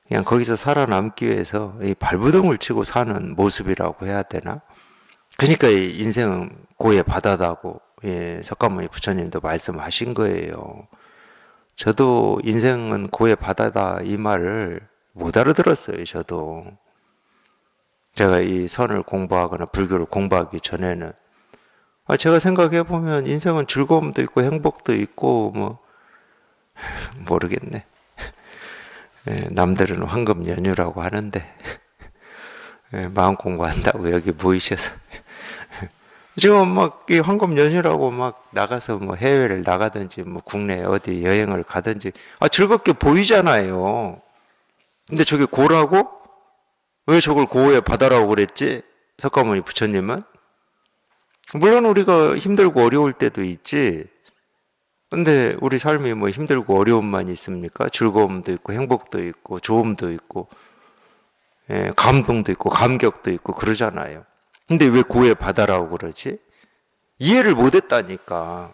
그냥 거기서 살아남기 위해서 이 발부동을 치고 사는 모습이라고 해야 되나? 그러니까 이 인생은 고해 바다다고 석가모니 부처님도 말씀하신 거예요. 저도 인생은 고해 바다다 이 말을 못 알아들었어요. 저도. 제가 이 선을 공부하거나 불교를 공부하기 전에는 제가 생각해 보면 인생은 즐거움도 있고 행복도 있고 뭐 모르겠네. 남들은 황금 연휴라고 하는데 마음 공부한다고 여기 모이셔서 지금 막 이 황금 연휴라고 막 나가서 뭐 해외를 나가든지 뭐 국내 어디 여행을 가든지 즐겁게 보이잖아요. 근데 저게 고라고? 왜 저걸 고의 바다라고 그랬지? 석가모니 부처님은? 물론 우리가 힘들고 어려울 때도 있지. 근데 우리 삶이 뭐 힘들고 어려움만 있습니까? 즐거움도 있고 행복도 있고 좋음도 있고 감동도 있고 감격도 있고 그러잖아요. 근데 왜 고의 바다라고 그러지? 이해를 못했다니까.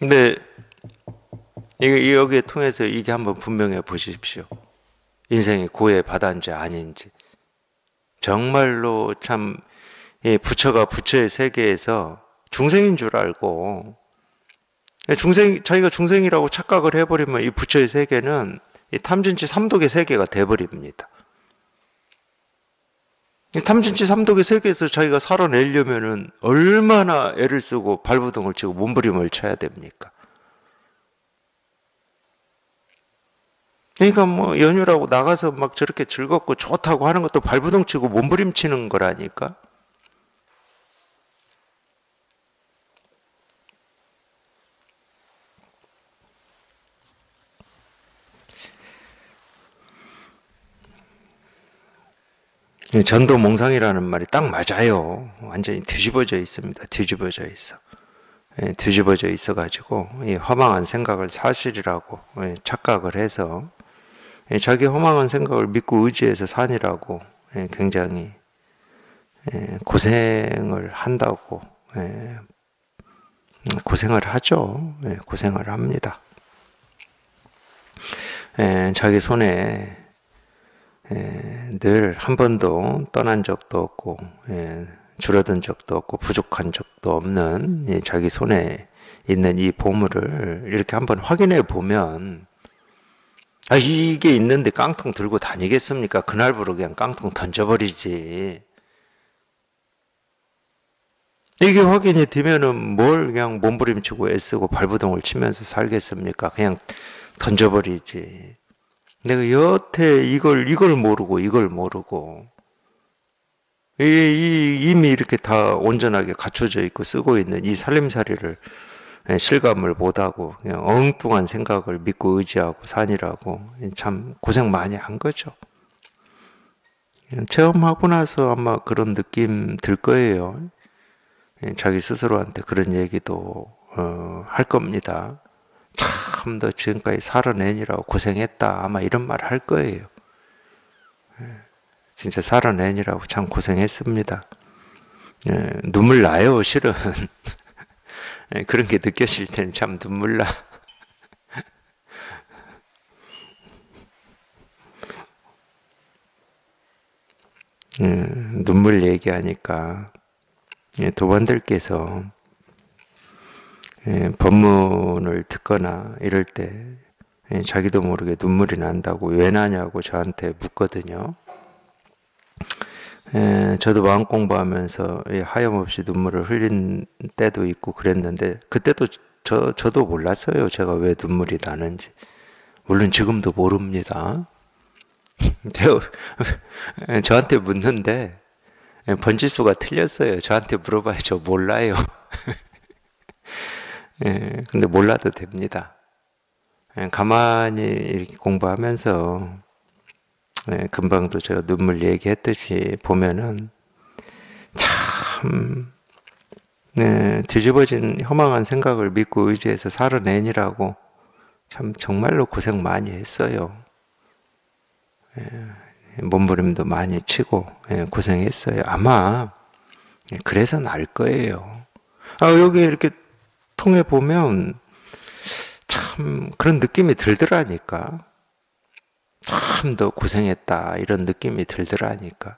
근데 여기에 통해서 이게 한번 분명해 보십시오. 인생이 고의 바다인지 아닌지. 정말로 참 부처가 부처의 세계에서 중생인 줄 알고 자기가 중생이라고 착각을 해버리면 이 부처의 세계는 이 탐진치 삼독의 세계가 돼버립니다. 이 탐진치 삼독의 세계에서 자기가 살아내려면은 얼마나 애를 쓰고 발부동을 치고 몸부림을 쳐야 됩니까? 그러니까 뭐 연휴라고 나가서 막 저렇게 즐겁고 좋다고 하는 것도 발부동 치고 몸부림 치는 거라니까. 전도몽상이라는 말이 딱 맞아요. 완전히 뒤집어져 있습니다. 뒤집어져 있어. 뒤집어져 있어가지고 이 허망한 생각을 사실이라고 착각을 해서 자기 허망한 생각을 믿고 의지해서 산이라고 굉장히 고생을 한다고 고생을 하죠. 고생을 합니다. 자기 손에 늘 한 번도 떠난 적도 없고 줄어든 적도 없고 부족한 적도 없는 자기 손에 있는 이 보물을 이렇게 한번 확인해 보면 이게 있는데 깡통 들고 다니겠습니까? 그날부로 그냥 깡통 던져버리지. 이게 확인이 되면은 뭘 그냥 몸부림치고 애쓰고 발부동을 치면서 살겠습니까? 그냥 던져버리지. 내가 여태 이걸 모르고 이미 이렇게 다 온전하게 갖춰져 있고 쓰고 있는 이 살림살이를 실감을 못하고 그냥 엉뚱한 생각을 믿고 의지하고 산이라고 참 고생 많이 한 거죠. 체험하고 나서 아마 그런 느낌 들 거예요. 자기 스스로한테 그런 얘기도 할 겁니다. 참 너 지금까지 살아내니라고 고생했다 아마 이런 말 할 거예요. 진짜 살아내니라고 참 고생했습니다. 눈물 나요 실은. 그런 게 느껴질 때는 참 눈물 나. 눈물 얘기하니까 도반들께서 법문을 듣거나 이럴 때 자기도 모르게 눈물이 난다고 왜 나냐고 저한테 묻거든요. 저도 마음 공부하면서 하염없이 눈물을 흘린 때도 있고 그랬는데 그때도 저도 몰랐어요. 제가 왜 눈물이 나는지. 물론 지금도 모릅니다. 저한테 묻는데 번지수가 틀렸어요. 저한테 물어봐요. 저 몰라요. 근데 몰라도 됩니다. 가만히 이렇게 공부하면서 금방도 제가 눈물 얘기했듯이 보면은 참 뒤집어진 허망한 생각을 믿고 의지해서 살아내니라고 참 정말로 고생 많이 했어요. 몸부림도 많이 치고 고생했어요. 아마 그래서 날 거예요. 여기 이렇게 통해 보면 참 그런 느낌이 들더라니까. 참 더 고생했다 이런 느낌이 들더라니까.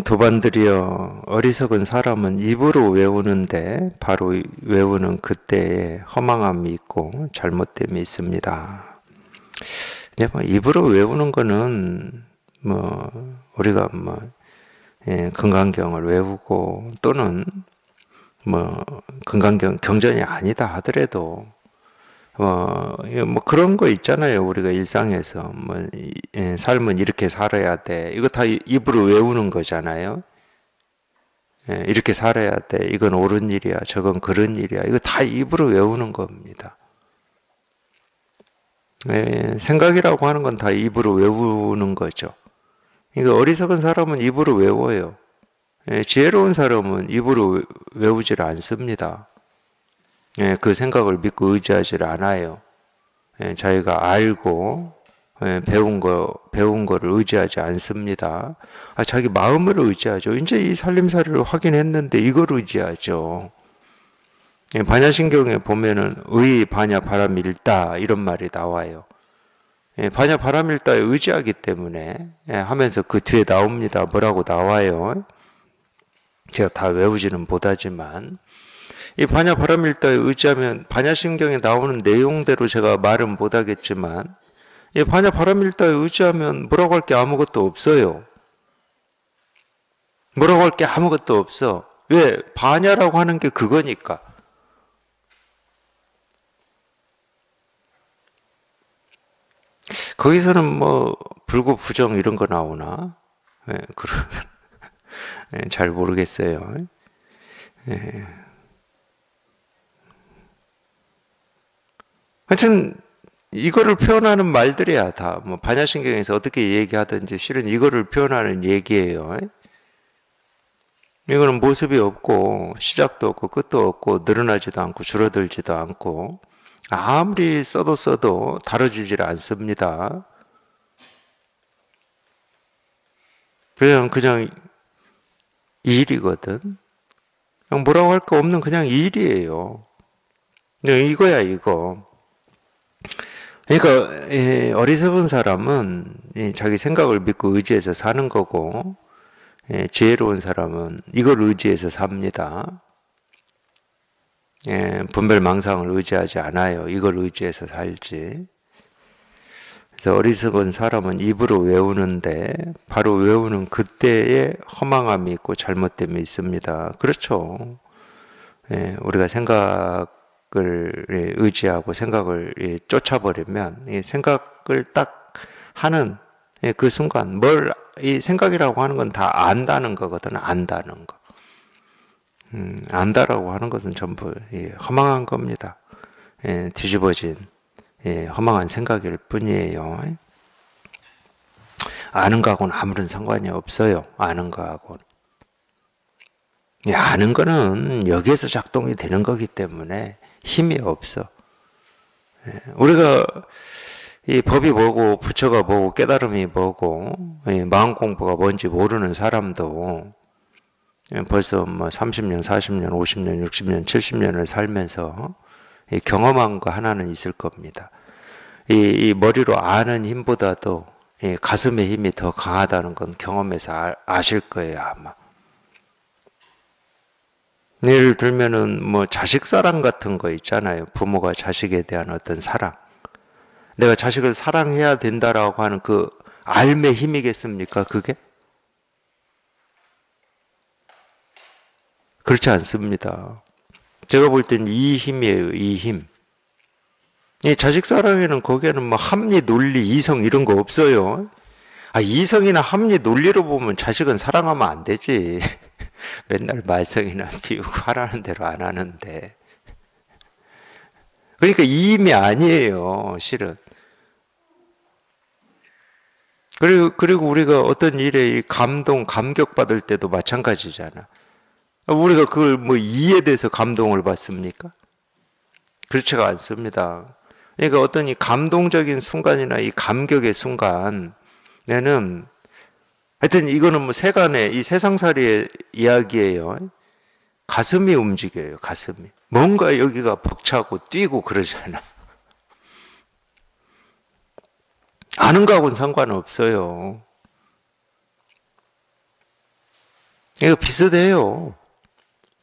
도반들이여 어리석은 사람은 입으로 외우는데 바로 외우는 그때에 허망함이 있고 잘못됨이 있습니다. 뭐 입으로 외우는 거는 뭐 우리가 뭐 금강경을 외우고 또는 뭐 금강경 경전이 아니다 하더라도 뭐 그런 거 있잖아요. 우리가 일상에서 뭐 삶은 이렇게 살아야 돼. 이거 다 입으로 외우는 거잖아요. 이렇게 살아야 돼. 이건 옳은 일이야. 저건 그런 일이야. 이거 다 입으로 외우는 겁니다. 생각이라고 하는 건 다 입으로 외우는 거죠. 그러니까 어리석은 사람은 입으로 외워요. 지혜로운 사람은 입으로 외우질 않습니다. 그 생각을 믿고 의지하질 않아요. 자기가 알고 배운 거를 의지하지 않습니다. 자기 마음을 의지하죠. 이제 이 살림살이를 확인했는데 이걸 의지하죠. 반야신경에 보면은 의 반야 바람일다 이런 말이 나와요. 반야 바람일다에 의지하기 때문에 하면서 그 뒤에 나옵니다. 뭐라고 나와요? 제가 다 외우지는 못하지만 이 반야 바람일다에 의지하면 반야신경에 나오는 내용대로 제가 말은 못하겠지만 이 반야 바람일다에 의지하면 뭐라고 할 게 아무것도 없어요. 뭐라고 할 게 아무것도 없어. 왜? 반야라고 하는 게 그거니까. 거기서는 뭐 불구 부정 이런 거 나오나? 잘 모르겠어요. 하여튼 이거를 표현하는 말들이야 다. 뭐 반야신경에서 어떻게 얘기하든지 실은 이거를 표현하는 얘기예요. 이거는 모습이 없고 시작도 없고 끝도 없고 늘어나지도 않고 줄어들지도 않고 아무리 써도 다뤄지질 않습니다. 그냥 일이거든. 그냥 뭐라고 할 거 없는 그냥 일이에요. 이거야 이거. 그러니까 어리석은 사람은 자기 생각을 믿고 의지해서 사는 거고, 지혜로운 사람은 이걸 의지해서 삽니다. 분별망상을 의지하지 않아요. 이걸 의지해서 살지. 그래서 어리석은 사람은 입으로 외우는데 바로 외우는 그때에 허망함이 있고 잘못됨이 있습니다. 그렇죠. 우리가 생각을 의지하고 생각을 쫓아버리면 이 생각을 딱 하는 그 순간 이 생각이라고 하는 건 다 안다는 거거든. 안다는 거. 안다라고 하는 것은 전부 허망한 겁니다. 뒤집어진 허망한 생각일 뿐이에요. 아는 거하고는 아무런 상관이 없어요. 아는 거하고는. 아는 거는 여기에서 작동이 되는 거기 때문에 힘이 없어. 우리가 이 법이 뭐고 부처가 뭐고 깨달음이 뭐고 마음 공부가 뭔지 모르는 사람도 벌써 뭐 30년, 40년, 50년, 60년, 70년을 살면서 경험한 거 하나는 있을 겁니다. 이 머리로 아는 힘보다도 가슴의 힘이 더 강하다는 건 경험해서 아실 거예요, 아마. 예를 들면은 뭐 자식 사랑 같은 거 있잖아요. 부모가 자식에 대한 어떤 사랑. 내가 자식을 사랑해야 된다라고 하는 그 알의 힘이겠습니까, 그게? 그렇지 않습니다. 제가 볼 땐 이 힘이에요, 이 힘. 이 자식 사랑에는 거기에는 뭐 합리, 논리, 이성 이런 거 없어요. 이성이나 합리, 논리로 보면 자식은 사랑하면 안 되지. 맨날 말썽이나 피우고 하라는 대로 안 하는데. 그러니까 이 힘이 아니에요, 실은. 그리고 우리가 어떤 일에 감격받을 때도 마찬가지잖아. 우리가 그걸 뭐 이에 대해서 감동을 받습니까? 그렇지가 않습니다. 그러니까 어떤 이 감동적인 순간이나 이 감격의 순간, 내는 하여튼 이거는 뭐 세간의 이 세상살이의 이야기예요. 가슴이 움직여요, 가슴이. 뭔가 여기가 벅차고 뛰고 그러잖아. 아는 거하고는 상관없어요. 이거 비슷해요.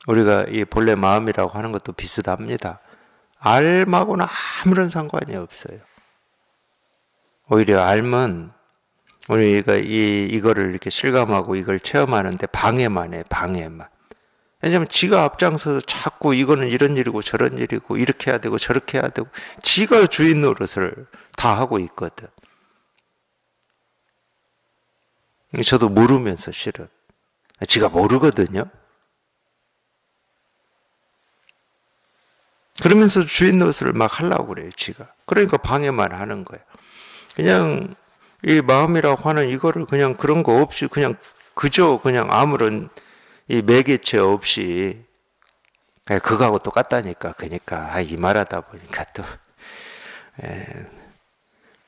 우리가 이 본래 마음이라고 하는 것도 비슷합니다. 알하고는 아무런 상관이 없어요. 오히려 알면 우리가 이거를 이렇게 실감하고 이걸 체험하는데 방해만 해, 방해만. 왜냐면 지가 앞장서서 자꾸 이거는 이런 일이고 저런 일이고 이렇게 해야 되고 저렇게 해야 되고 지가 주인 노릇을 다 하고 있거든. 저도 모르면서 실은. 지가 모르거든요. 그러면서 주인 노릇을 막 하려고 그래요, 지가. 그러니까 방해만 하는 거예요. 그냥 이 마음이라고 하는 이거를 그냥 그런 거 없이 그저 그냥 아무런 이 매개체 없이 그거하고 똑같다니까. 그러니까 이 말하다 보니까 또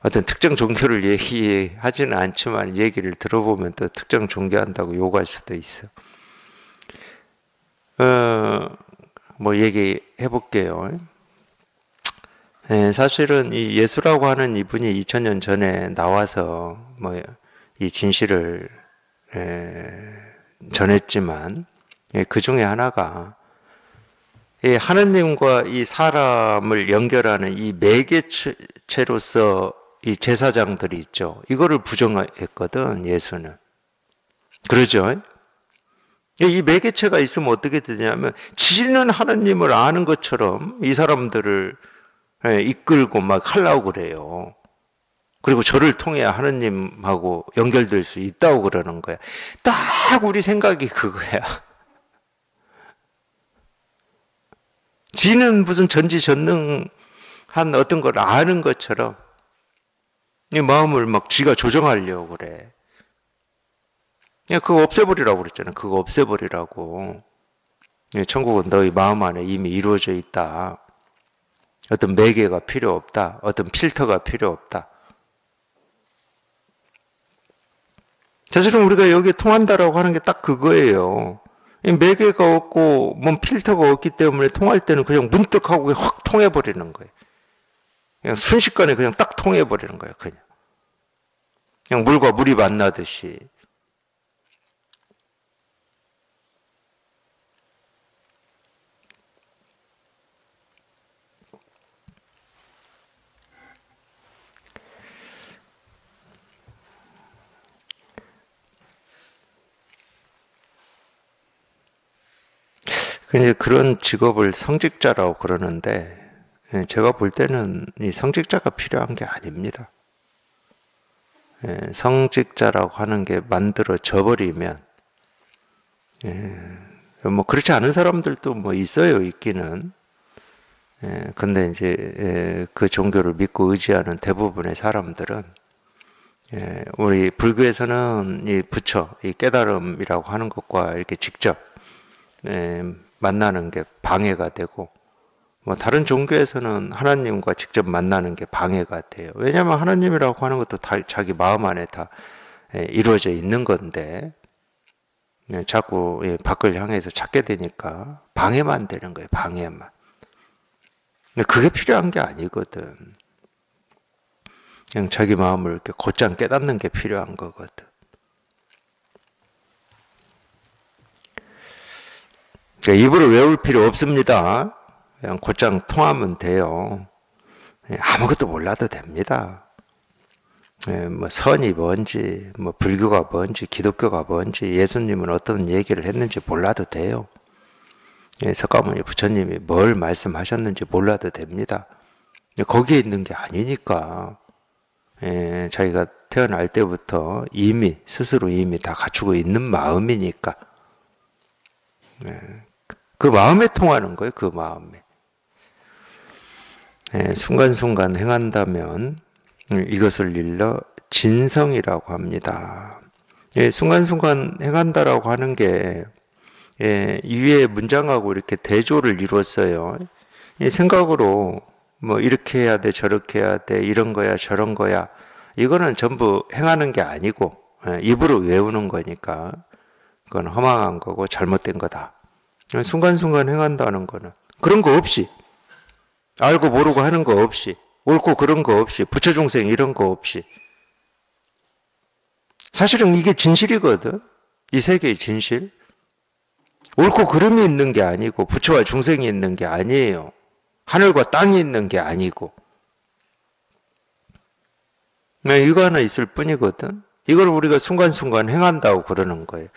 어떤 특정 종교를 얘기하지는 않지만 얘기를 들어보면 또 특정 종교한다고 욕할 수도 있어. 뭐 얘기해 볼게요. 사실은 이 예수라고 하는 이분이 2000년 전에 나와서 뭐 이 진실을 전했지만 그 중에 하나가 이 하느님과 이 사람을 연결하는 이 매개체로서 이 제사장들이 있죠. 이거를 부정했거든, 예수는. 그러죠? 이 매개체가 있으면 어떻게 되냐면 지는 하느님을 아는 것처럼 이 사람들을 이끌고 막 하려고 그래요. 그리고 저를 통해야 하느님하고 연결될 수 있다고 그러는 거야. 딱 우리 생각이 그거야. 지는 무슨 전지전능한 어떤 걸 아는 것처럼 이 마음을 막 지가 조정하려고 그래. 그냥 그거 없애버리라고 그랬잖아. 그거 없애버리라고. 천국은 너희 마음 안에 이미 이루어져 있다. 어떤 매개가 필요 없다. 어떤 필터가 필요 없다. 사실은 우리가 여기 통한다라고 하는 게 딱 그거예요. 매개가 없고 뭔 필터가 없기 때문에 통할 때는 그냥 문득하고 확 통해버리는 거예요. 그냥 순식간에 그냥 딱 통해버리는 거예요. 그냥 물과 물이 만나듯이. 이제 그런 직업을 성직자라고 그러는데, 제가 볼 때는 이 성직자가 필요한 게 아닙니다. 성직자라고 하는 게 만들어져 버리면, 뭐 그렇지 않은 사람들도 뭐 있어요, 있기는. 근데 이제 그 종교를 믿고 의지하는 대부분의 사람들은, 우리 불교에서는 이 부처, 이 깨달음이라고 하는 것과 이렇게 직접 만나는 게 방해가 되고, 뭐 다른 종교에서는 하나님과 직접 만나는 게 방해가 돼요. 왜냐하면 하나님이라고 하는 것도 다 자기 마음 안에 다 이루어져 있는 건데, 자꾸 밖을 향해서 찾게 되니까 방해만 되는 거예요. 방해만. 근데 그게 필요한 게 아니거든. 그냥 자기 마음을 이렇게 곧장 깨닫는 게 필요한 거거든. 그러니까 입으로 외울 필요 없습니다. 그냥 곧장 통하면 돼요. 아무것도 몰라도 됩니다. 뭐 선이 뭔지, 뭐 불교가 뭔지, 기독교가 뭔지, 예수님은 어떤 얘기를 했는지 몰라도 돼요. 석가모니 부처님이 뭘 말씀하셨는지 몰라도 됩니다. 거기에 있는 게 아니니까. 자기가 태어날 때부터 스스로 이미 다 갖추고 있는 마음이니까. 그 마음에 통하는 거예요, 그 마음에. 순간순간 행한다면 이것을 일러 진성이라고 합니다. 순간순간 행한다라고 하는 게 위에 문장하고 이렇게 대조를 이루었어요. 생각으로 뭐 이렇게 해야 돼, 저렇게 해야 돼, 이런 거야, 저런 거야. 이거는 전부 행하는 게 아니고 입으로 외우는 거니까 그건 허망한 거고 잘못된 거다. 순간순간 행한다는 거는 그런 거 없이, 알고 모르고 하는 거 없이, 옳고 그런 거 없이, 부처 중생 이런 거 없이. 사실은 이게 진실이거든. 이 세계의 진실. 옳고 그름이 있는 게 아니고 부처와 중생이 있는 게 아니에요. 하늘과 땅이 있는 게 아니고. 이거 하나 있을 뿐이거든. 이걸 우리가 순간순간 행한다고 그러는 거예요.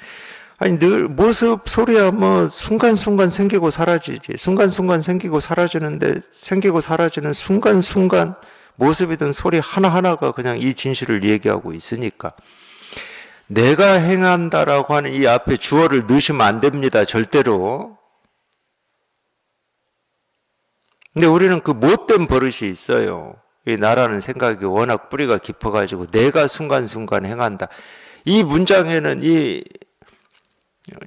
아니, 늘 모습, 소리야 뭐 순간순간 생기고 사라지지. 순간순간 생기고 사라지는데 생기고 사라지는 순간순간 모습이든 소리 하나하나가 그냥 이 진실을 얘기하고 있으니까. 내가 행한다라고 하는 이 앞에 주어를 넣으시면 안 됩니다. 절대로. 근데 우리는 그 못된 버릇이 있어요. 이 나라는 생각이 워낙 뿌리가 깊어가지고 내가 순간순간 행한다. 이 문장에는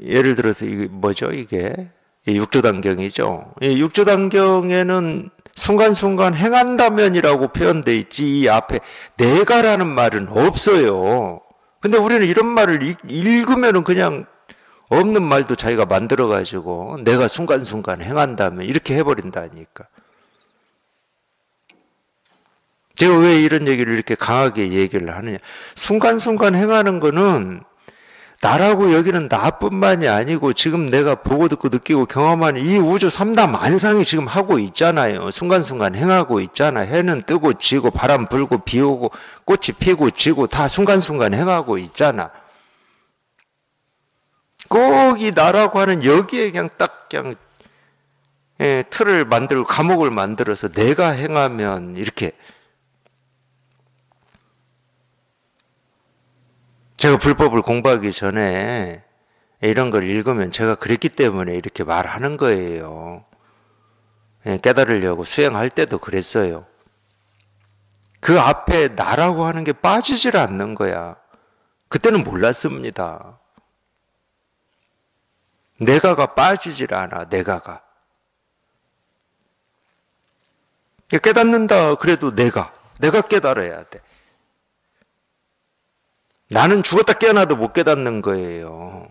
예를 들어서 이게 뭐죠? 이게 육조단경이죠. 이 육조단경에는 순간순간 행한다면이라고 표현되어 있지 이 앞에 내가라는 말은 없어요. 근데 우리는 이런 말을 읽으면은 그냥 없는 말도 자기가 만들어가지고 내가 순간순간 행한다면 이렇게 해버린다니까. 제가 왜 이런 얘기를 이렇게 강하게 얘기를 하느냐. 순간순간 행하는 거는 나라고 여기는 나뿐만이 아니고 지금 내가 보고 듣고 느끼고 경험하는 이 우주 삼다 만상이 지금 하고 있잖아요. 순간순간 행하고 있잖아. 해는 뜨고 지고 바람 불고 비 오고 꽃이 피고 지고 다 순간순간 행하고 있잖아. 꼭 이 나라고 하는 여기에 그냥 딱 그냥 틀을 만들고 감옥을 만들어서 내가 행하면 이렇게. 제가 불법을 공부하기 전에 이런 걸 읽으면 제가 그랬기 때문에 이렇게 말하는 거예요. 깨달으려고 수행할 때도 그랬어요. 그 앞에 나라고 하는 게 빠지질 않는 거야. 그때는 몰랐습니다. 내가가 빠지질 않아, 내가가. 깨닫는다 그래도 내가 깨달아야 돼. 나는 죽었다 깨어나도 못 깨닫는 거예요.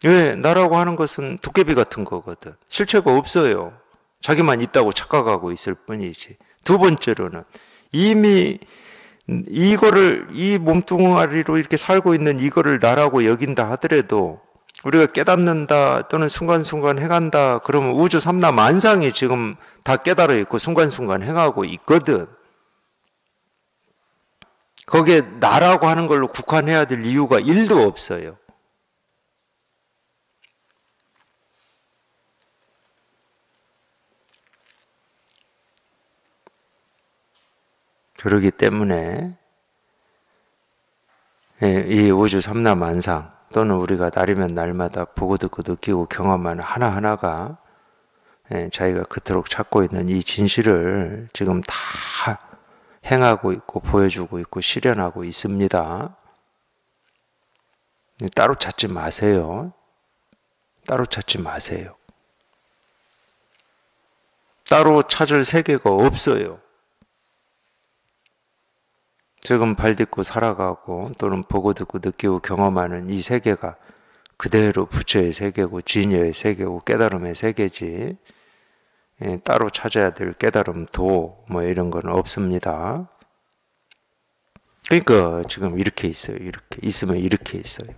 왜? 나라고 하는 것은 도깨비 같은 거거든. 실체가 없어요. 자기만 있다고 착각하고 있을 뿐이지. 두 번째로는 이미 이거를 이 몸뚱아리로 이렇게 살고 있는 이거를 나라고 여긴다 하더라도 우리가 깨닫는다 또는 순간순간 행한다 그러면 우주 삼라 만상이 지금 다 깨달아 있고 순간순간 행하고 있거든. 거기에 나라고 하는 걸로 국한해야 될 이유가 1도 없어요. 그렇기 때문에 이 우주 삼라만상 또는 우리가 날이면 날마다 보고 듣고 느끼고 경험하는 하나하나가 자기가 그토록 찾고 있는 이 진실을 지금 다 행하고 있고 보여주고 있고 실현하고 있습니다. 따로 찾지 마세요. 따로 찾지 마세요. 따로 찾을 세계가 없어요. 지금 발 딛고 살아가고 또는 보고 듣고 느끼고 경험하는 이 세계가 그대로 부처의 세계고 진여의 세계고 깨달음의 세계지 따로 찾아야 될 깨달음 도 뭐 이런 건 없습니다. 그러니까 지금 이렇게 있어요. 이렇게 있으면 이렇게 있어요.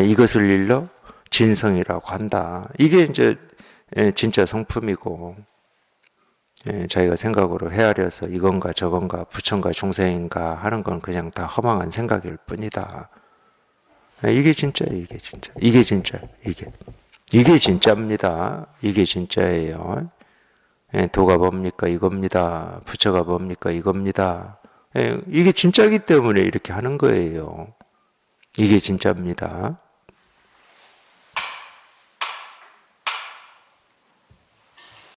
이것을 일러 진성이라고 한다. 이게 이제 진짜 성품이고 자기가 생각으로 헤아려서 이건가 저건가 부처인가 중생인가 하는 건 그냥 다 허망한 생각일 뿐이다. 이게 진짜예요. 이게 진짜. 이게 진짜. 이게 진짜입니다. 이게 진짜예요. 도가 뭡니까? 이겁니다. 부처가 뭡니까? 이겁니다. 이게 진짜이기 때문에 이렇게 하는 거예요. 이게 진짜입니다.